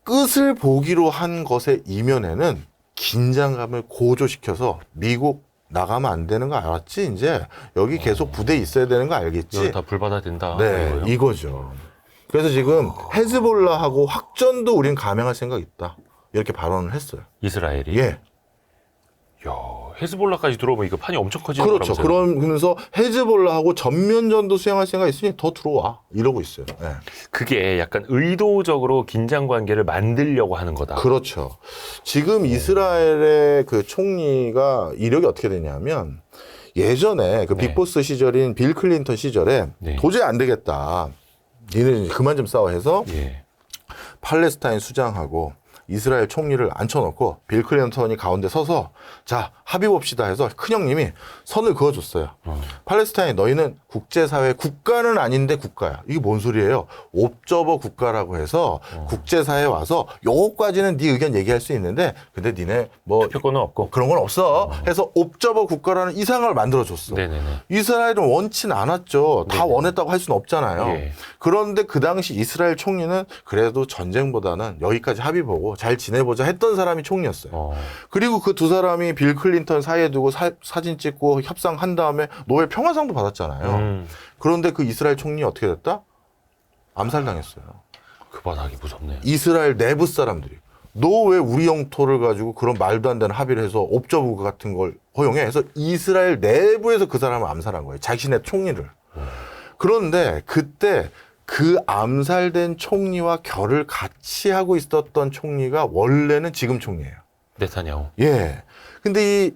끝을 보기로 한 것의 이면에는 긴장감을 고조시켜서 미국 나가면 안 되는 거 알았지? 이제 여기 계속 부대 있어야 되는 거 알겠지? 여기 다 불받아야 된다. 네, 이거예요? 이거죠. 그래서 지금 헤즈볼라하고 확전도 우린 감행할 생각 있다. 이렇게 발언을 했어요. 이스라엘이. 예. 야, 헤즈볼라까지 들어오면 이거 판이 엄청 커지는 그렇죠. 거라면서요. 그러면서 헤즈볼라하고 전면전도 수행할 생각 있으니 더 들어와. 이러고 있어요. 예. 그게 약간 의도적으로 긴장 관계를 만들려고 하는 거다. 그렇죠. 지금 이스라엘의 그 총리가 이력이 어떻게 되냐면 예전에 그 네. 빅보스 시절인 빌 클린턴 시절에 네. 도저히 안 되겠다. 니네 그만 좀 싸워 해서 예. 팔레스타인 수장하고 이스라엘 총리를 앉혀놓고 빌 클린턴이 가운데 서서 자 합의 봅시다 해서 큰형님이 선을 그어줬어요. 팔레스타인 너희는 국제사회 국가는 아닌데 국가야. 이게 뭔 소리예요? 옵저버 국가라고 해서 국제사회에 와서 요거까지는 네 의견 얘기할 수 있는데 근데 니네 뭐 표권은 없고. 그런 건 없어. 해서 옵저버 국가라는 이상을 만들어줬어. 네네네. 이스라엘은 원치는 않았죠. 다 네네. 원했다고 할 수는 없잖아요. 예. 그런데 그 당시 이스라엘 총리는 그래도 전쟁보다는 여기까지 합의 보고 잘 지내보자 했던 사람이 총리였어요. 그리고 그 두 사람이 빌 클린턴 사이에 두고 사진 찍고 협상한 다음에 노벨 평화상도 받았잖아요. 그런데 그 이스라엘 총리 어떻게 됐다? 암살당했어요. 그 바닥이 무섭네요. 이스라엘 내부 사람들이. 너 왜 우리 영토를 가지고 그런 말도 안 되는 합의를 해서 옵저브 같은 걸 허용해? 해서 이스라엘 내부에서 그 사람을 암살한 거예요. 자신의 총리를. 그런데 그때 그 암살된 총리와 결을 같이 하고 있었던 총리가 원래는 지금 총리예요. 네타냐후. 예. 근데 이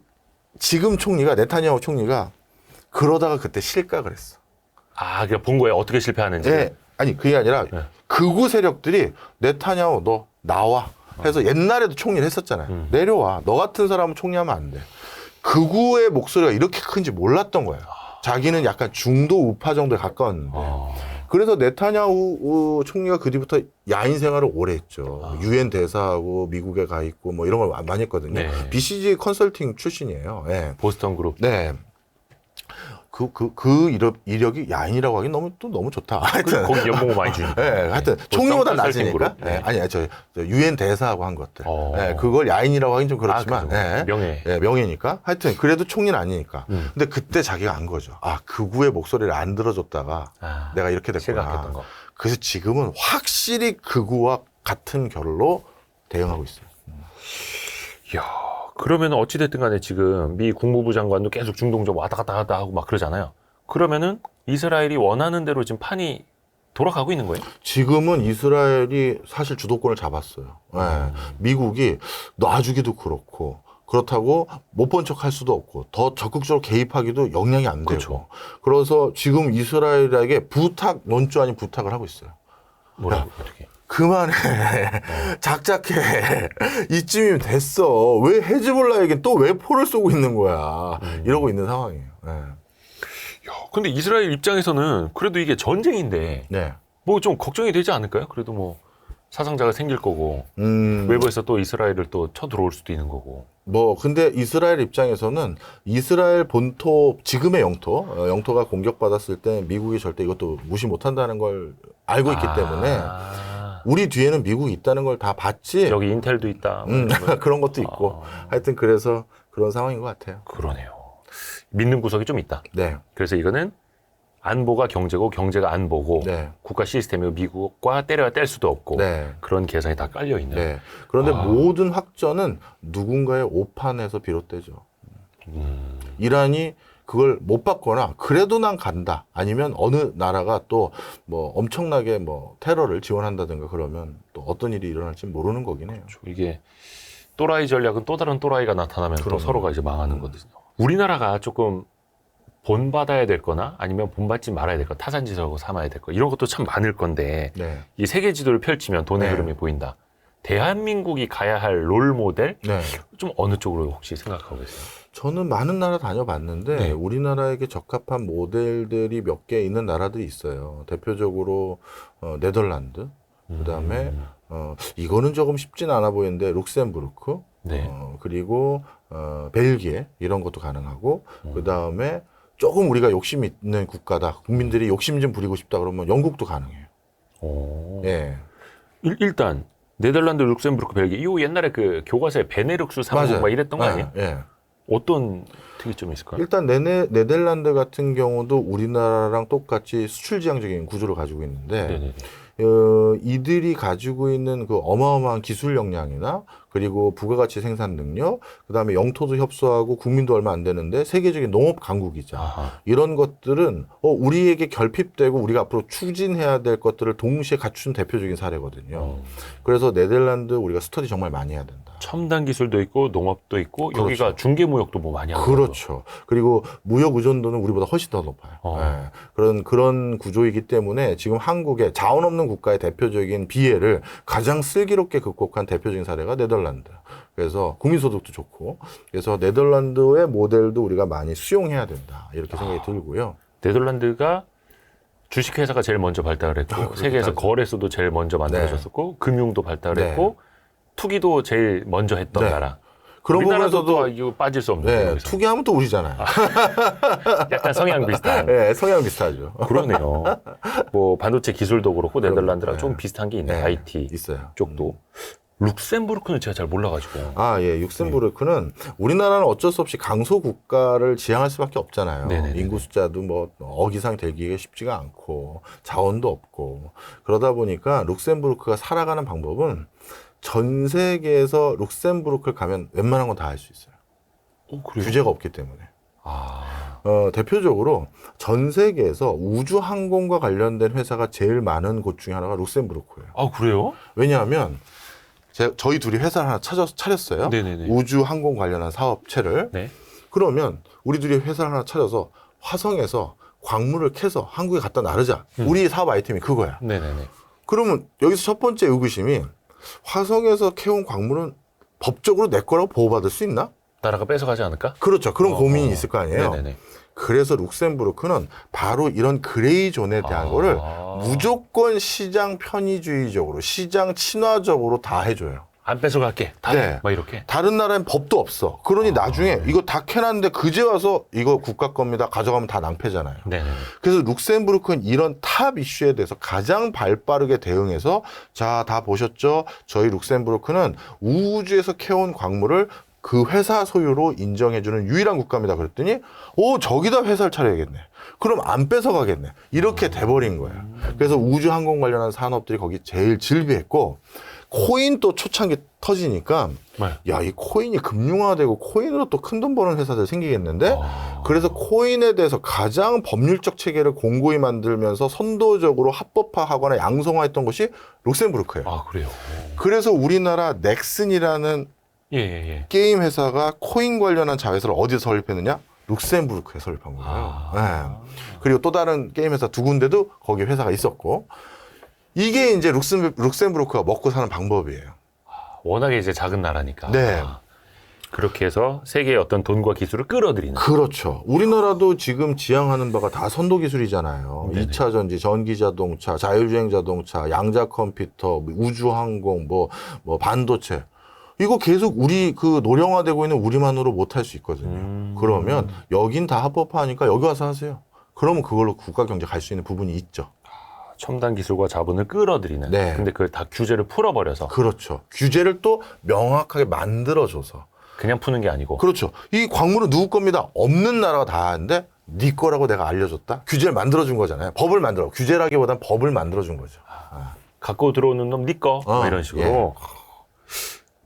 지금 총리가 네타냐후 총리가 그러다가 그때 실각을 했어. 아, 그냥 본 거예요. 어떻게 실패하는지. 예. 아니 그게 아니라 네. 극우 세력들이 네타냐후 너 나와 해서 옛날에도 총리를 했었잖아요. 내려와. 너 같은 사람은 총리하면 안 돼. 극우의 목소리가 이렇게 큰지 몰랐던 거예요. 자기는 약간 중도 우파 정도에 가까웠는데. 그래서 네타냐후 총리가 그 뒤부터 야인 생활을 오래 했죠. 유엔 대사하고 미국에 가 있고 뭐 이런 걸 많이 했거든요. 네. BCG 컨설팅 출신이에요. 예. 보스턴 그룹. 네. 이력이 야인이라고 하기 너무 좋다. 하여튼. 거기 연봉 많이 주니까. 예, 하여튼 보스턴 총리보다 컨설팅 낮으니까. 그룹. 예, 아니, 저 유엔 대사하고 한 것들. 어. 예, 그걸 야인이라고 하긴 좀 그렇지만. 그죠. 예. 명예. 예, 명예니까. 하여튼 그래도 총리는 아니니까. 근데 그때 자기가 안 거죠. 아, 극우의 목소리를 안 들어줬다가 내가 이렇게 됐구나. 실각했던 거. 그래서 지금은 확실히 극우와 같은 결로 대응하고 있어요. 이야, 그러면 어찌됐든 간에 지금 미 국무부 장관도 계속 중동적 왔다 갔다 하다 하고 막 그러잖아요. 그러면은 이스라엘이 원하는 대로 지금 판이 돌아가고 있는 거예요? 지금은 이스라엘이 사실 주도권을 잡았어요. 예. 미국이 놔주기도 그렇고 그렇다고 못 본 척 할 수도 없고 더 적극적으로 개입하기도 역량이 안 되고 그렇죠. 그래서 지금 이스라엘에게 부탁 논조 아닌 부탁을 하고 있어요. 뭐라고 어떻게? 그만해. 작작해. 이쯤이면 됐어. 왜 헤즈볼라에게 또 왜 포를 쏘고 있는 거야. 이러고 있는 상황이에요. 네. 야, 근데 이스라엘 입장에서는 그래도 이게 전쟁인데 네. 뭐 좀 걱정이 되지 않을까요? 그래도 뭐 사상자가 생길 거고 외부에서 또 이스라엘을 또 쳐들어올 수도 있는 거고. 뭐 근데 이스라엘 입장에서는 이스라엘 본토 지금의 영토가 공격받았을 때 미국이 절대 이것도 무시 못한다는 걸 알고 있기 때문에 우리 뒤에는 미국이 있다는 걸 다 봤지. 여기 인텔도 있다. 뭐 이런 거. 그런 것도 있고 하여튼 그래서 그런 상황인 것 같아요. 그러네요. 믿는 구석이 좀 있다. 네. 그래서 이거는 안보가 경제고 경제가 안보고 네. 국가 시스템이고 미국과 때려야 뗄 수도 없고 네. 그런 계산이 다 깔려 있는. 네. 그런데 모든 확전은 누군가의 오판에서 비롯되죠. 이란이 그걸 못 받거나 그래도 난 간다. 아니면 어느 나라가 또 뭐 엄청나게 뭐 테러를 지원한다든가 그러면 또 어떤 일이 일어날지 모르는 거긴 해요. 이게 또라이 전략은 또 다른 또라이가 나타나면 또 서로가 이제 망하는 거거든요. 우리나라가 조금 본받아야 될 거나 아니면 본받지 말아야 될 거, 타산지석으로 삼아야 될 거, 이런 것도 참 많을 건데 네. 이 세계 지도를 펼치면 돈의 네. 흐름이 보인다. 대한민국이 가야 할 롤 모델? 네. 좀 어느 쪽으로 혹시 생각하고 계세요? 저는 많은 나라 다녀봤는데 네. 우리나라에게 적합한 모델들이 몇 개 있는 나라들이 있어요. 대표적으로 네덜란드, 그다음에 이거는 조금 쉽진 않아 보이는데 룩셈부르크, 네. 그리고 벨기에 이런 것도 가능하고 그다음에 조금 우리가 욕심 있는 국가다. 국민들이 욕심 좀 부리고 싶다 그러면 영국도 가능해요. 오. 예. 일단 네덜란드, 룩셈부르크, 벨기에 이 옛날에 그 교과서에 베네룩스 3국 맞아요. 막 이랬던 거 아니에요? 예. 어떤 특이점이 있을까요? 일단 네덜란드 같은 경우도 우리나라랑 똑같이 수출지향적인 구조를 가지고 있는데 네네. 이들이 가지고 있는 그 어마어마한 기술 역량이나 그리고 부가가치 생산 능력, 그다음에 영토도 협소하고 국민도 얼마 안 되는데 세계적인 농업 강국이자 아하. 이런 것들은 우리에게 결핍되고 우리가 앞으로 추진해야 될 것들을 동시에 갖춘 대표적인 사례거든요. 그래서 네덜란드 우리가 스터디 정말 많이 해야 된다. 첨단 기술도 있고 농업도 있고 그렇죠. 여기가 중개무역도 뭐 많이 하고 그렇죠. 그리고 무역 의존도는 우리보다 훨씬 더 높아요. 예. 그런 구조이기 때문에 지금 한국의 자원 없는 국가의 대표적인 비애를 가장 슬기롭게 극복한 대표적인 사례가 네덜란드. 그래서 국민소득도 좋고 그래서 네덜란드의 모델도 우리가 많이 수용해야 된다. 이렇게 생각이 들고요. 네덜란드가 주식회사가 제일 먼저 발달을 했고 세계에서 거래소도 제일 먼저 만들어졌었고 금융도 발달했고 투기도 제일 먼저 했던 네. 나라. 그런 우리나라도 부분에서도 또 이거 빠질 수 없는 네, 거예요. 투기하면 또 우리잖아요. 약간 성향 비슷한. 네, 성향 비슷하죠. 그러네요. 뭐 반도체 기술도 그렇고 네덜란드랑 네. 좀 비슷한 게 있네. 네, IT 있어요. 쪽도. 룩셈부르크는 제가 잘 몰라가지고. 예, 룩셈부르크는 우리나라는 어쩔 수 없이 강소 국가를 지향할 수밖에 없잖아요. 네네네. 인구 숫자도 뭐 억이상 되기가 쉽지가 않고 자원도 없고 그러다 보니까 룩셈부르크가 살아가는 방법은 전 세계에서 룩셈부르크를 가면 웬만한 건 다 할 수 있어요. 그래요? 규제가 없기 때문에. 아, 대표적으로 전 세계에서 우주 항공과 관련된 회사가 제일 많은 곳 중에 하나가 룩셈부르크예요. 그래요? 왜냐하면 저희 둘이 회사를 하나 차렸어요. 네네네. 우주 항공 관련한 사업체를. 네. 그러면 우리 둘이 회사를 하나 차려서 화성에서 광물을 캐서 한국에 갖다 나르자. 우리 사업 아이템이 그거야. 네네네. 그러면 여기서 첫 번째 의구심이 화성에서 캐온 광물은 법적으로 내 거라고 보호받을 수 있나? 나라가 뺏어가지 않을까? 그렇죠. 그런 고민이 있을 거 아니에요. 네네네. 그래서 룩셈부르크는 바로 이런 그레이 존에 대한 거를 무조건 시장 편의주의적으로, 시장 친화적으로 다 해줘요. 안 뺏어갈게. 다 네. 막 이렇게. 다른 나라엔 법도 없어. 그러니 나중에 이거 다 캐놨는데 그제 와서 이거 국가 겁니다. 가져가면 다 낭패잖아요. 네네네. 그래서 룩셈부르크는 이런 탑 이슈에 대해서 가장 발빠르게 대응해서 자, 다 보셨죠? 저희 룩셈부르크는 우주에서 캐온 광물을 그 회사 소유로 인정해주는 유일한 국가입니다. 그랬더니 저기다 회사를 차려야겠네. 그럼 안 뺏어가겠네. 이렇게 돼버린 거예요. 그래서 우주 항공 관련한 산업들이 거기 제일 질비했고 코인 또 초창기 터지니까 네. 야, 이 코인이 금융화되고 코인으로 또 큰 돈 버는 회사들 생기겠는데 그래서 코인에 대해서 가장 법률적 체계를 공고히 만들면서 선도적으로 합법화하거나 양성화했던 것이 룩셈부르크예요. 그래요? 그래서 우리나라 넥슨이라는 예. 게임 회사가 코인 관련한 자회사를 어디서 설립했느냐? 룩셈부르크에 설립한 거예요. 네. 그리고 또 다른 게임 회사 두 군데도 거기 회사가 있었고 이게 이제 룩셈부르크가 먹고 사는 방법이에요. 워낙에 이제 작은 나라니까. 네. 그렇게 해서 세계의 어떤 돈과 기술을 끌어들이는. 그렇죠. 우리나라도 지금 지향하는 바가 다 선도 기술이잖아요. 네네. 2차 전지, 전기 자동차, 자율주행 자동차, 양자 컴퓨터, 우주항공, 뭐 반도체. 이거 계속 우리 그 노령화되고 있는 우리만으로 못할 수 있거든요. 그러면 여긴 다 합법화하니까 여기 와서 하세요. 그러면 그걸로 국가 경제 갈 수 있는 부분이 있죠. 첨단 기술과 자본을 끌어들이는. 네. 근데 그걸 다 규제를 풀어버려서 그렇죠. 규제를 또 명확하게 만들어줘서. 그냥 푸는 게 아니고. 그렇죠. 이 광물은 누구 겁니다. 없는 나라가 다 하는데 네 거라고 내가 알려줬다. 규제를 만들어준 거잖아요. 법을 만들어. 규제라기보단 법을 만들어준 거죠. 갖고 들어오는 놈 네 거. 뭐 이런 식으로. 예.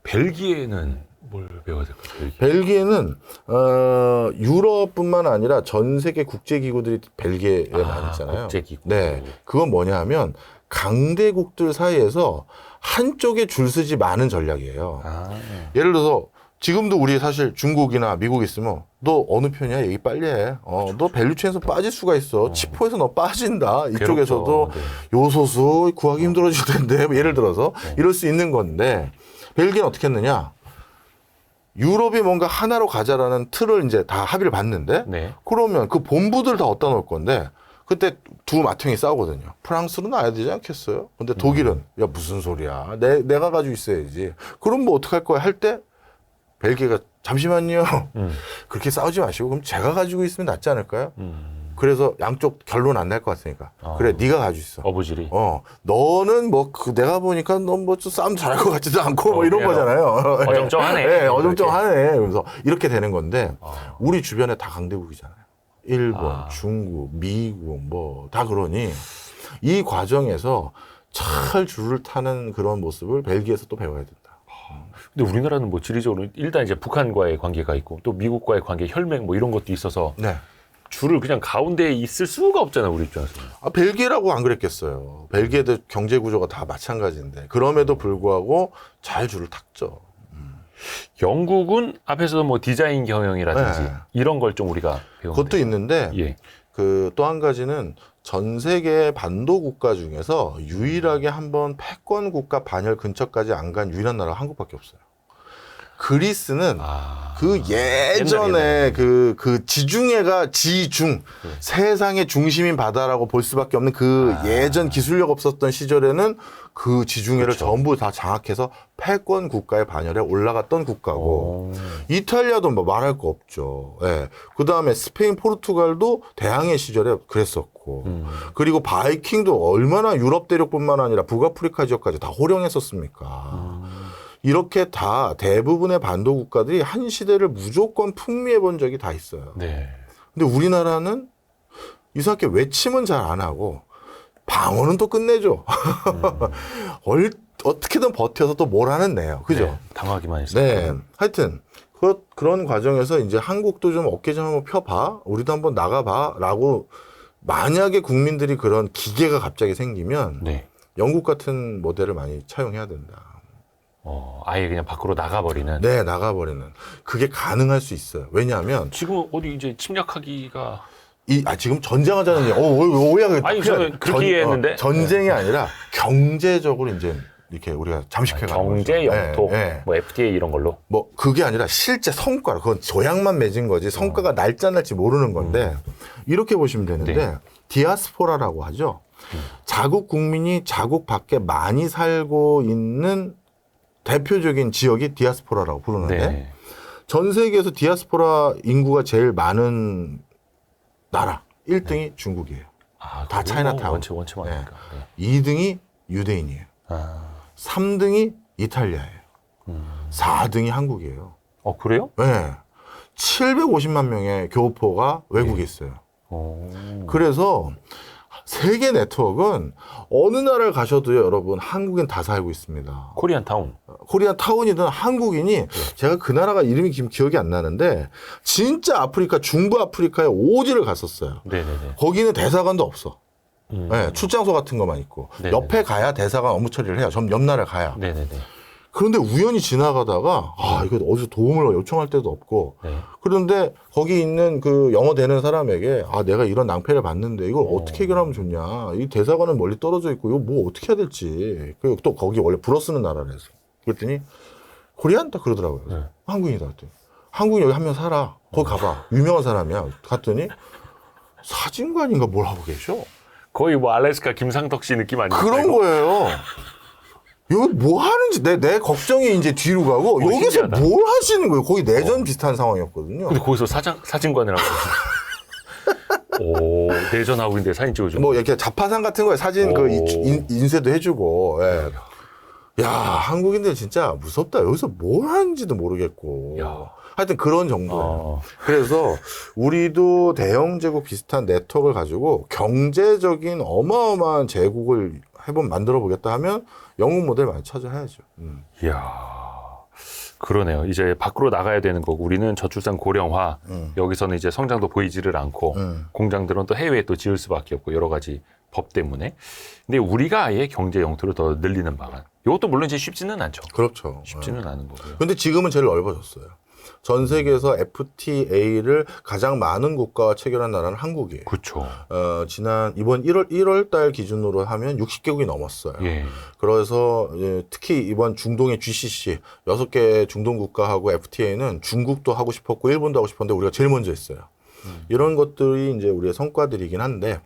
벨기에는 뭘 배워야 될까요? 벨기에는 유럽뿐만 아니라 전 세계 국제기구들이 벨기에에 많이 있잖아요. 국제기구. 네, 그건 뭐냐 하면 강대국들 사이에서 한쪽에 줄 서지 마는 전략이에요. 예를 들어서 지금도 우리 사실 중국이나 미국 있으면 너 어느 편이야? 얘기 빨리 해. 너 밸류체인에서 빠질 수가 있어. 치포에서 너 빠진다. 이쪽에서도 네. 요소수 구하기 힘들어질 텐데 뭐 예를 들어서 이럴 수 있는 건데 벨기에는 어떻게 했느냐? 유럽이 뭔가 하나로 가자라는 틀을 이제 다 합의를 봤는데 네. 그러면 그 본부들 다 어디다 놓을 건데 그때 두 맏형이 싸우거든요. 프랑스는 놔야 되지 않겠어요? 근데 독일은 야 무슨 소리야? 내가 가지고 있어야지. 그럼 뭐 어떡할 거야? 할 때 벨기에가 잠시만요. 그렇게 싸우지 마시고 그럼 제가 가지고 있으면 낫지 않을까요? 그래서 양쪽 결론 안 날 것 같으니까 그래 네가 가지고 있어. 어부지리. 너는 뭐 내가 보니까 넌 뭐 싸움 잘할 것 같지도 않고 뭐 이런 그냥 거잖아요. 어정쩡하네. 네, 어정쩡하네. 그래서 이렇게 되는 건데 우리 주변에 다 강대국이잖아요. 일본, 중국, 미국 뭐 다 그러니 이 과정에서 잘 줄을 타는 그런 모습을 벨기에에서 또 배워야 된다. 근데 우리나라는 뭐 지리적으로 일단 이제 북한과의 관계가 있고 또 미국과의 관계 혈맹 뭐 이런 것도 있어서 네. 줄을 그냥 가운데에 있을 수가 없잖아요, 우리 입장에서는. 벨기에라고 안 그랬겠어요. 벨기에도 경제 구조가 다 마찬가지인데 그럼에도 불구하고 잘 줄을 탔죠. 영국은 앞에서 뭐 디자인 경영이라든지 네. 이런 걸 좀 우리가 배우는 그것도 있는데 예. 그 또 한 가지는 전 세계 반도 국가 중에서 유일하게 한번 패권 국가 반열 근처까지 안 간 유일한 나라가 한국밖에 없어요. 그리스는 그 예전에 옛날에. 그 지중해가 지중 세상의 중심인 바다라고 볼 수밖에 없는 그 예전 기술력 없었던 시절에는 그 지중해를 그렇죠. 전부 다 장악해서 패권 국가의 반열에 올라갔던 국가고 이탈리아도 뭐 말할 거 없죠. 예. 그 다음에 스페인, 포르투갈도 대항해 시절에 그랬었고 그리고 바이킹도 얼마나 유럽 대륙뿐만 아니라 북아프리카 지역까지 다 호령했었습니까. 이렇게 다 대부분의 반도 국가들이 한 시대를 무조건 풍미해 본 적이 다 있어요. 네. 근데 우리나라는 이상하게 외침은 잘 안 하고 방어는 또 끝내죠. 어떻게든 버텨서 또 몰아는 내요. 그죠? 네, 당하기만 했어요. 네. 하여튼 그런 과정에서 이제 한국도 좀 어깨 좀 한번 펴봐. 우리도 한번 나가봐. 라고 만약에 국민들이 그런 기계가 갑자기 생기면 네. 영국 같은 모델을 많이 차용해야 된다. 아예 그냥 밖으로 나가버리는. 네, 나가버리는. 그게 가능할 수 있어요. 왜냐하면 지금 어디 이제 침략하기가 지금 전쟁하자는 얘기. 오해하겠다. 아니, 저는 그렇게 이해했는데. 전쟁이 아니라 경제적으로 이제 이렇게 우리가 잠식해 가는 경제 거죠. 영토, 네. 뭐 FTA 이런 걸로. 뭐 그게 아니라 실제 성과로 그건 조약만 맺은 거지 성과가 날짜 날지 모르는 건데 이렇게 보시면 되는데 네. 디아스포라라고 하죠. 자국 국민이 자국 밖에 많이 살고 있는 대표적인 지역이 디아스포라라고 부르는데 네. 전 세계에서 디아스포라 인구가 제일 많은 나라 1등이 중국이에요. 다 차이나타운. 원체 많으니까. 네. 2등이 유대인이에요. 3등이 이탈리아예요. 4등이 한국이에요. 그래요? 네. 750만 명의 교포가 외국에 있어요. 그래서 세계 네트워크는 어느 나라를 가셔도요, 여러분, 한국인 다 살고 있습니다. 코리안 타운. 코리안 타운이든 한국인이 제가 그 나라가 이름이 지금 기억이 안 나는데 진짜 아프리카, 중부 아프리카에 오지를 갔었어요. 네네네. 거기는 대사관도 없어. 네, 출장소 같은 것만 있고 네네네. 옆에 가야 대사관 업무 처리를 해요. 옆 나라를 가야. 네네네. 그런데 우연히 지나가다가 이거 어디서 도움을 요청할 때도 없고 네. 그런데 거기 있는 그 영어 되는 사람에게 내가 이런 낭패를 봤는데 이걸 어떻게 해결하면 좋냐. 이 대사관은 멀리 떨어져 있고 이거 뭐 어떻게 해야 될지. 그리고 또 거기 원래 불어 쓰는 나라라서. 그랬더니 코리안 딱 그러더라고요. 네. 한국인이다 그랬더니. 한국인 여기 한 명 살아. 거기 가봐. 유명한 사람이야. 갔더니 사진관인가 뭘 하고 계셔. 거의 뭐 알래스카 김상덕 씨 느낌 아닙니까? 그런 이거? 거예요. 여기 뭐 하는지 내 걱정이 이제 뒤로 가고 여기서 신기하다. 뭘 하시는 거예요? 거의 내전 비슷한 상황이었거든요. 근데 거기서 사진관을 하고 오, 내전하고 있는데 사진 찍어주고. 뭐 이렇게 자파상 같은 거에 사진 그 오. 인쇄도 해주고. 야, 한국인들 진짜 무섭다. 여기서 뭘 하는지도 모르겠고. 야. 하여튼 그런 정도예요. 그래서 우리도 대영 제국 비슷한 네트워크를 가지고 경제적인 어마어마한 제국을 만들어 보겠다 하면 영국 모델 많이 찾아야죠. 이야, 그러네요. 이제 밖으로 나가야 되는 거고 우리는 저출산 고령화 여기서는 이제 성장도 보이지를 않고 공장들은 또 해외에 또 지을 수밖에 없고 여러 가지 법 때문에. 근데 우리가 아예 경제 영토를 더 늘리는 방안. 이것도 물론 이제 쉽지는 않죠. 그렇죠. 쉽지는 않은 거고요. 근데 지금은 제일 넓어졌어요. 전 세계에서 FTA를 가장 많은 국가와 체결한 나라는 한국이에요. 그렇죠. 이번 1월 달 기준으로 하면 60개국이 넘었어요. 예. 그래서 특히 이번 중동의 GCC 6개 중동 국가하고 FTA는 중국도 하고 싶었고 일본도 하고 싶었는데 우리가 제일 먼저 했어요. 이런 것들이 이제 우리의 성과들이긴 한데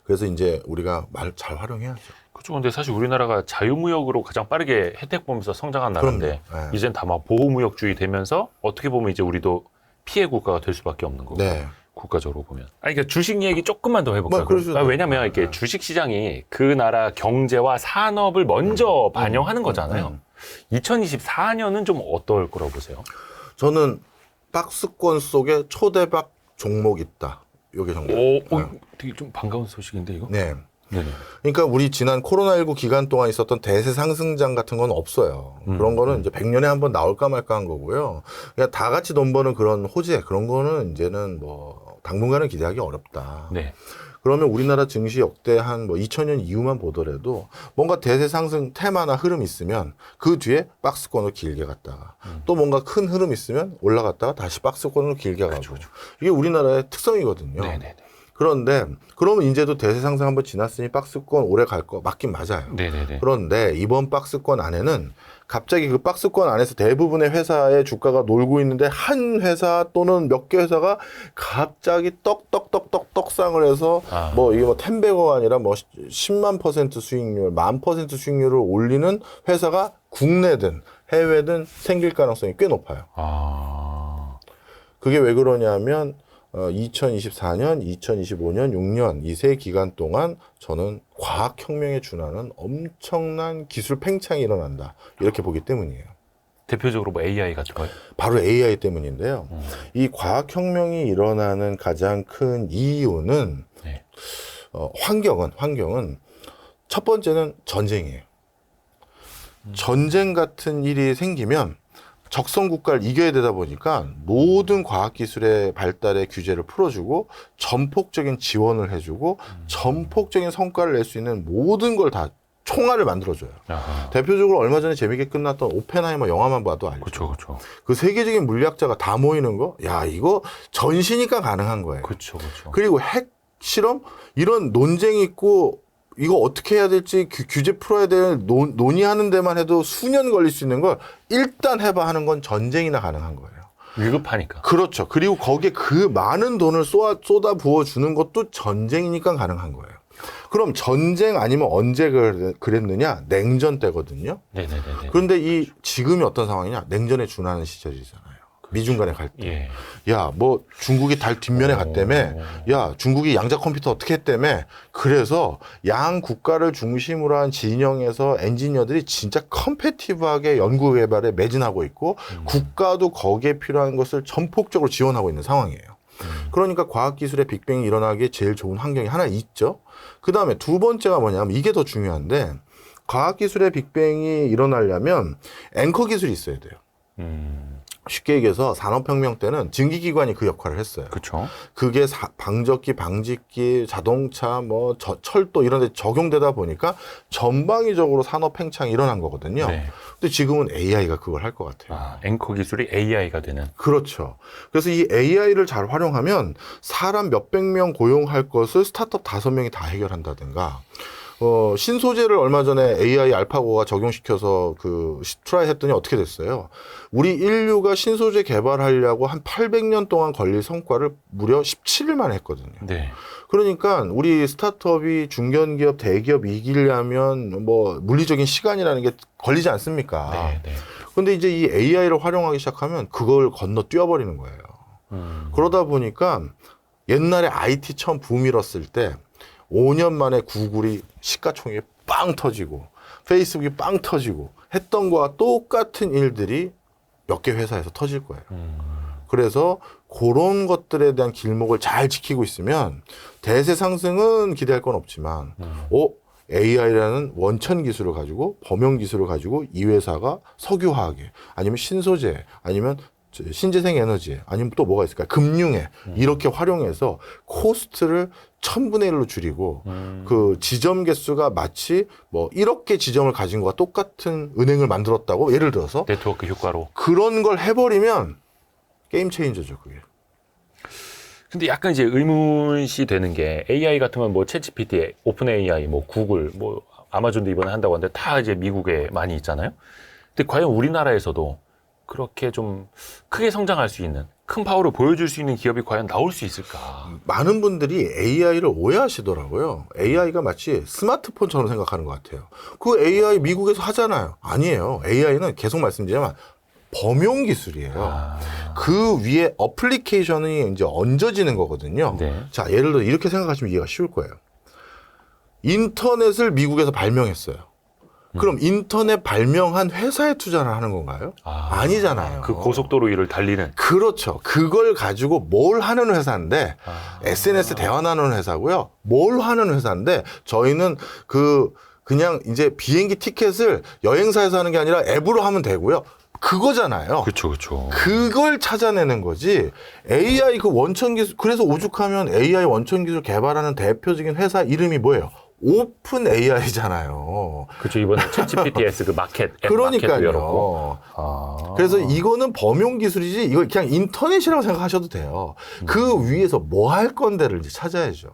그래서 이제 우리가 말 잘 활용해야죠. 그렇죠. 근데 사실 우리나라가 자유무역으로 가장 빠르게 혜택 보면서 성장한 나라인데 그럼요. 네. 이젠 다 막 보호무역주의 되면서 어떻게 보면 이제 우리도 피해 국가가 될 수밖에 없는 거고. 네. 국가적으로 보면. 그러니까 주식 얘기 조금만 더 해볼까요? 그러시죠. 왜냐면 이렇게 주식 시장이 그 나라 경제와 산업을 먼저 반영하는 거잖아요. 2024년은 좀 어떨 거라고 보세요? 저는 박스권 속에 초대박 종목 있다. 요게 정답. 되게 좀 반가운 소식인데 이거? 네. 네네. 그러니까 우리 지난 코로나19 기간 동안 있었던 대세 상승장 같은 건 없어요. 그런 거는 이제 100년에 한 번 나올까 말까 한 거고요. 그냥 다 같이 돈 버는 그런 호재 그런 거는 이제는 뭐 당분간은 기대하기 어렵다. 네. 그러면 우리나라 증시 역대 한 뭐 2000년 이후만 보더라도 뭔가 대세 상승 테마나 흐름이 있으면 그 뒤에 박스권으로 길게 갔다가 또 뭔가 큰 흐름 있으면 올라갔다가 다시 박스권으로 길게 가고 이게 우리나라의 특성이거든요. 네네네. 그런데 그러면 이제도 대세 상승 한번 지났으니 박스권 오래 갈 거 맞긴 맞아요. 네네네. 그런데 이번 박스권 안에는 갑자기 그 박스권 안에서 대부분의 회사의 주가가 놀고 있는데 한 회사 또는 몇 개 회사가 갑자기 떡상을 해서 뭐 이게 뭐 10배가 아니라 뭐 10만 % 수익률, 1000% 수익률을 올리는 회사가 국내든 해외든 생길 가능성이 꽤 높아요. 그게 왜 그러냐면 2024년, 2025년, 6년 이 세 기간 동안 저는 과학혁명에 준하는 엄청난 기술 팽창이 일어난다. 이렇게 보기 때문이에요. 대표적으로 뭐 AI 같은 거요? 바로 AI 때문인데요. 이 과학혁명이 일어나는 가장 큰 이유는 네. 환경은 첫 번째는 전쟁이에요. 전쟁 같은 일이 생기면 적성 국가를 이겨야 되다 보니까 모든 과학기술의 발달에 규제를 풀어주고 전폭적인 지원을 해주고 전폭적인 성과를 낼 수 있는 모든 걸 다 총알을 만들어줘요. 대표적으로 얼마 전에 재밌게 끝났던 오펜하이머 영화만 봐도 알죠. 그렇죠. 그 세계적인 물리학자가 다 모이는 거, 야 이거 전시니까 가능한 거예요. 그렇죠. 그리고 핵 실험 이런 논쟁이 있고 이거 어떻게 해야 될지 규제 풀어야 될 논의하는 데만 해도 수년 걸릴 수 있는 걸 일단 해봐 하는 건 전쟁이나 가능한 거예요. 위급하니까. 그렇죠. 그리고 거기에 그 많은 돈을 쏟아 부어주는 것도 전쟁이니까 가능한 거예요. 그럼 전쟁 아니면 언제 그랬느냐? 냉전 때거든요. 네네네. 그런데 이 지금이 어떤 상황이냐? 냉전에 준하는 시절이잖아요. 미중 간의 갈등. 예. 야, 뭐 중국이 달 뒷면에 갔다며. 야, 중국이 양자 컴퓨터 어떻게 했다며. 그래서 양 국가를 중심으로 한 진영에서 엔지니어들이 진짜 컴패티브하게 연구 개발에 매진하고 있고 국가도 거기에 필요한 것을 전폭적으로 지원하고 있는 상황이에요. 그러니까 과학기술의 빅뱅이 일어나기에 제일 좋은 환경이 하나 있죠. 그 다음에 두 번째가 뭐냐면 이게 더 중요한데 과학기술의 빅뱅이 일어나려면 앵커 기술이 있어야 돼요. 쉽게 얘기해서 산업혁명 때는 증기기관이 그 역할을 했어요. 그렇죠. 그게 방적기, 방직기, 자동차, 뭐 철도 이런 데 적용되다 보니까 전방위적으로 산업 팽창이 일어난 거거든요. 네. 근데 지금은 AI가 그걸 할 것 같아요. 아, 앵커 기술이 AI가 되는. 그렇죠. 그래서 이 AI를 잘 활용하면 사람 몇백 명 고용할 것을 스타트업 5명이 다 해결한다든가, 신소재를 얼마 전에 AI 알파고가 적용시켜서 트라이 했더니 어떻게 됐어요? 우리 인류가 신소재 개발하려고 한 800년 동안 걸릴 성과를 무려 17일 만에 했거든요. 네. 그러니까 우리 스타트업이 중견기업, 대기업 이기려면 뭐 물리적인 시간이라는 게 걸리지 않습니까? 네, 네. 근데 이제 이 AI를 활용하기 시작하면 그걸 건너뛰어버리는 거예요. 그러다 보니까 옛날에 IT 처음 붐 일었을 때 5년 만에 구글이 시가총액이 빵 터지고 페이스북이 빵 터지고 했던 거와 똑같은 일들이 몇 개 회사에서 터질 거예요. 그래서 그런 것들에 대한 길목을 잘 지키고 있으면 대세 상승은 기대할 건 없지만 AI라는 원천 기술을 가지고 범용 기술을 가지고 이 회사가 석유화학에 아니면 신소재 아니면 신재생 에너지 아니면 또 뭐가 있을까요? 금융에 이렇게 활용해서 코스트를 1000분의 1로 줄이고 그 지점 개수가 마치 뭐 1억 개 지점을 가진 것과 똑같은 은행을 만들었다고 예를 들어서 네트워크 효과로. 그런 걸 해버리면 게임 체인저죠 그게. 근데 약간 이제 의문시 되는 게 AI 같으면 뭐 챗GPT, 오픈 AI, 뭐 구글, 뭐 아마존도 이번에 한다고 하는데 다 이제 미국에 많이 있잖아요. 근데 과연 우리나라에서도 그렇게 좀 크게 성장할 수 있는 큰 파워를 보여줄 수 있는 기업이 과연 나올 수 있을까? 많은 분들이 AI를 오해하시더라고요. AI가 마치 스마트폰처럼 생각하는 것 같아요. 그 AI 미국에서 하잖아요. 아니에요. AI는 계속 말씀드리지만 범용 기술이에요. 그 위에 어플리케이션이 이제 얹어지는 거거든요. 네. 자, 예를 들어 이렇게 생각하시면 이해가 쉬울 거예요. 인터넷을 미국에서 발명했어요. 그럼 인터넷 발명한 회사에 투자를 하는 건가요? 아니잖아요. 그 고속도로 위를 달리는. 그렇죠. 그걸 가지고 뭘 하는 회사인데 SNS 대환하는 회사고요. 뭘 하는 회사인데 저희는 그냥 이제 비행기 티켓을 여행사에서 하는 게 아니라 앱으로 하면 되고요. 그거잖아요. 그렇죠, 그렇죠. 그걸 찾아내는 거지. AI 그 원천 기술, 그래서 오죽하면 AI 원천 기술 개발하는 대표적인 회사 이름이 뭐예요? 오픈 AI잖아요. 그렇죠. 이번에 챗GPT에서 그 마켓 앱 마켓도 열었고. 그러니까요. 그래서 이거는 범용 기술이지 이거 그냥 인터넷이라고 생각하셔도 돼요. 그 위에서 뭐 할 건데를 이제 찾아야죠.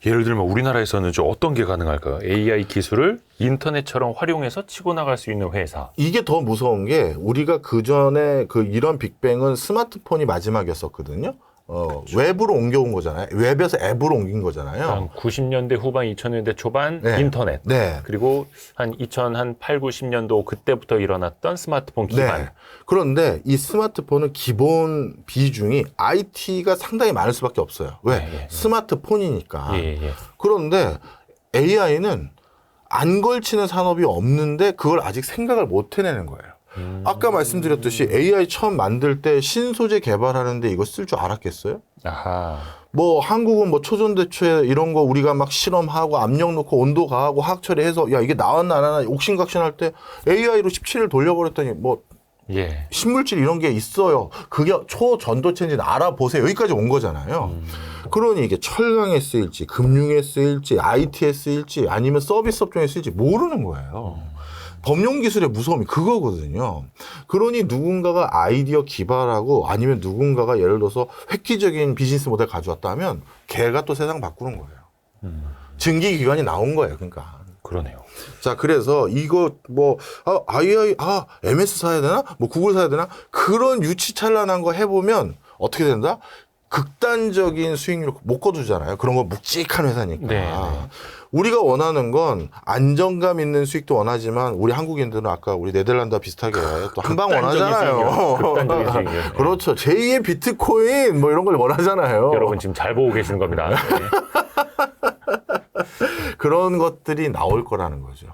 예를 들면 우리나라에서는 좀 어떤 게 가능할까요? AI 기술을 인터넷처럼 활용해서 치고 나갈 수 있는 회사. 이게 더 무서운 게 우리가 그 전에 이런 빅뱅은 스마트폰이 마지막이었었거든요. 웹으로 옮겨온 거잖아요. 웹에서 앱으로 옮긴 거잖아요. 한 90년대 후반, 2000년대 초반 네. 인터넷. 네. 그리고 한 2008, 90년도 그때부터 일어났던 스마트폰 기반. 네. 그런데 이 스마트폰은 기본 비중이 IT가 상당히 많을 수밖에 없어요. 왜? 네, 네. 스마트폰이니까. 예. 그런데 AI는 안 걸치는 산업이 없는데 그걸 아직 생각을 못 해내는 거예요. 아까 말씀드렸듯이 AI 처음 만들 때 신소재 개발하는데 이거 쓸 줄 알았겠어요? 아하. 뭐 한국은 뭐 초전대추에 이런 거 우리가 막 실험하고 압력 넣고 온도 가하고 화학 처리해서 야 이게 나왔나 안 하나 옥신각신할 때 AI로 17일 돌려버렸더니 뭐 예. 신물질 이런 게 있어요. 그게 초전도체인지 알아보세요. 여기까지 온 거잖아요. 그러니 이게 철강에 쓰일지 금융에 쓰일지 IT에 쓰일지 아니면 서비스 업종에 쓰일지 모르는 거예요. 범용 기술의 무서움이 그거거든요. 그러니 누군가가 아이디어 기발하고 아니면 누군가가 예를 들어서 획기적인 비즈니스 모델 가져왔다면 걔가 또 세상 바꾸는 거예요. 증기기관이 나온 거예요. 그러니까. 그러네요. 자, 그래서 이거 뭐 MS 사야 되나? 뭐 구글 사야 되나? 그런 유치찬란한 거 해보면 어떻게 된다? 극단적인 수익률 못 거두잖아요. 그런 거 묵직한 회사니까. 네. 우리가 원하는 건 안정감 있는 수익도 원하지만 우리 한국인들은 아까 우리 네덜란드와 비슷하게 또 한 방 원하잖아요. 극단적인 수익률. 그렇죠. 제2의 비트코인 뭐 이런 걸 원하잖아요. 여러분 지금 잘 보고 계시는 겁니다. 네. 그런 것들이 나올 거라는 거죠.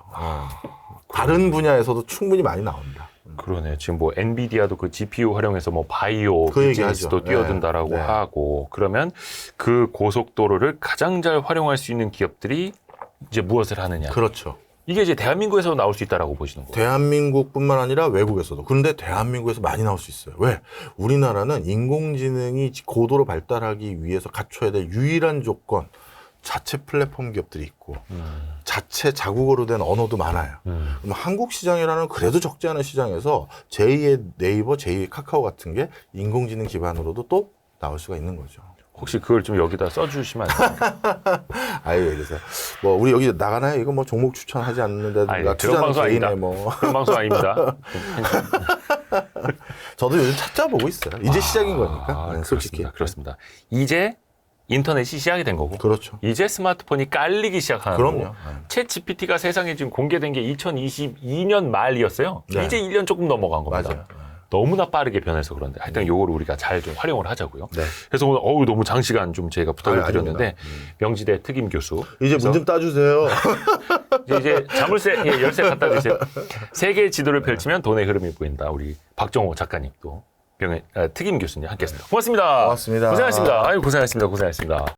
다른 분야에서도 충분히 많이 나온다. 그러네. 지금 뭐 엔비디아도 그 GPU 활용해서 뭐 바이오 그 비즈니스도 얘기하죠. 뛰어든다라고 네. 하고 그러면 그 고속도로를 가장 잘 활용할 수 있는 기업들이 이제 무엇을 하느냐. 그렇죠. 이게 이제 대한민국에서 나올 수 있다라고 보시는 거예요. 대한민국뿐만 아니라 외국에서도. 그런데 대한민국에서 많이 나올 수 있어요. 왜? 우리나라는 인공지능이 고도로 발달하기 위해서 갖춰야 될 유일한 조건, 자체 플랫폼 기업들이 있고 자체 자국어로 된 언어도 많아요. 그럼 한국 시장이라는 그래도 적지 않은 시장에서 제2의 네이버, 제2의 카카오 같은 게 인공지능 기반으로도 또 나올 수가 있는 거죠. 혹시 그걸 좀 여기다 써주시면 안 돼요? 아유, 그래서 뭐 우리 여기 나가나요? 이거 뭐 종목 추천하지 않는다든가 아니, 그런 투자는 방송 개인의 아닙니다. 뭐 그런 방송 아닙니다. 저도 요즘 찾아보고 있어요. 이제 시작인 거니까. 네, 솔직히. 그렇습니다. 이제 인터넷이 시작이 된 거고, 그렇죠. 이제 스마트폰이 깔리기 시작하는 그럼요. 거고, 챗 GPT가 세상에 지금 공개된 게 2022년 말이었어요. 네. 이제 1년 조금 넘어간 겁니다. 맞아요. 너무나 빠르게 변해서 그런데 하여튼 요거를 우리가 잘 좀 활용을 하자고요. 네. 그래서 오늘 너무 장시간 좀 제가 부탁을 아니, 드렸는데 아닙니다. 명지대 특임 교수 이제 문 좀 따주세요. 이제 자물쇠 열쇠 갖다 주세요. 세계의 지도를 펼치면 돈의 흐름이 보인다. 우리 박정호 작가님 또 특임 교수님 함께했습니다. 고맙습니다. 고맙습니다. 고생하셨습니다. 아유 고생하셨습니다. 고생하셨습니다.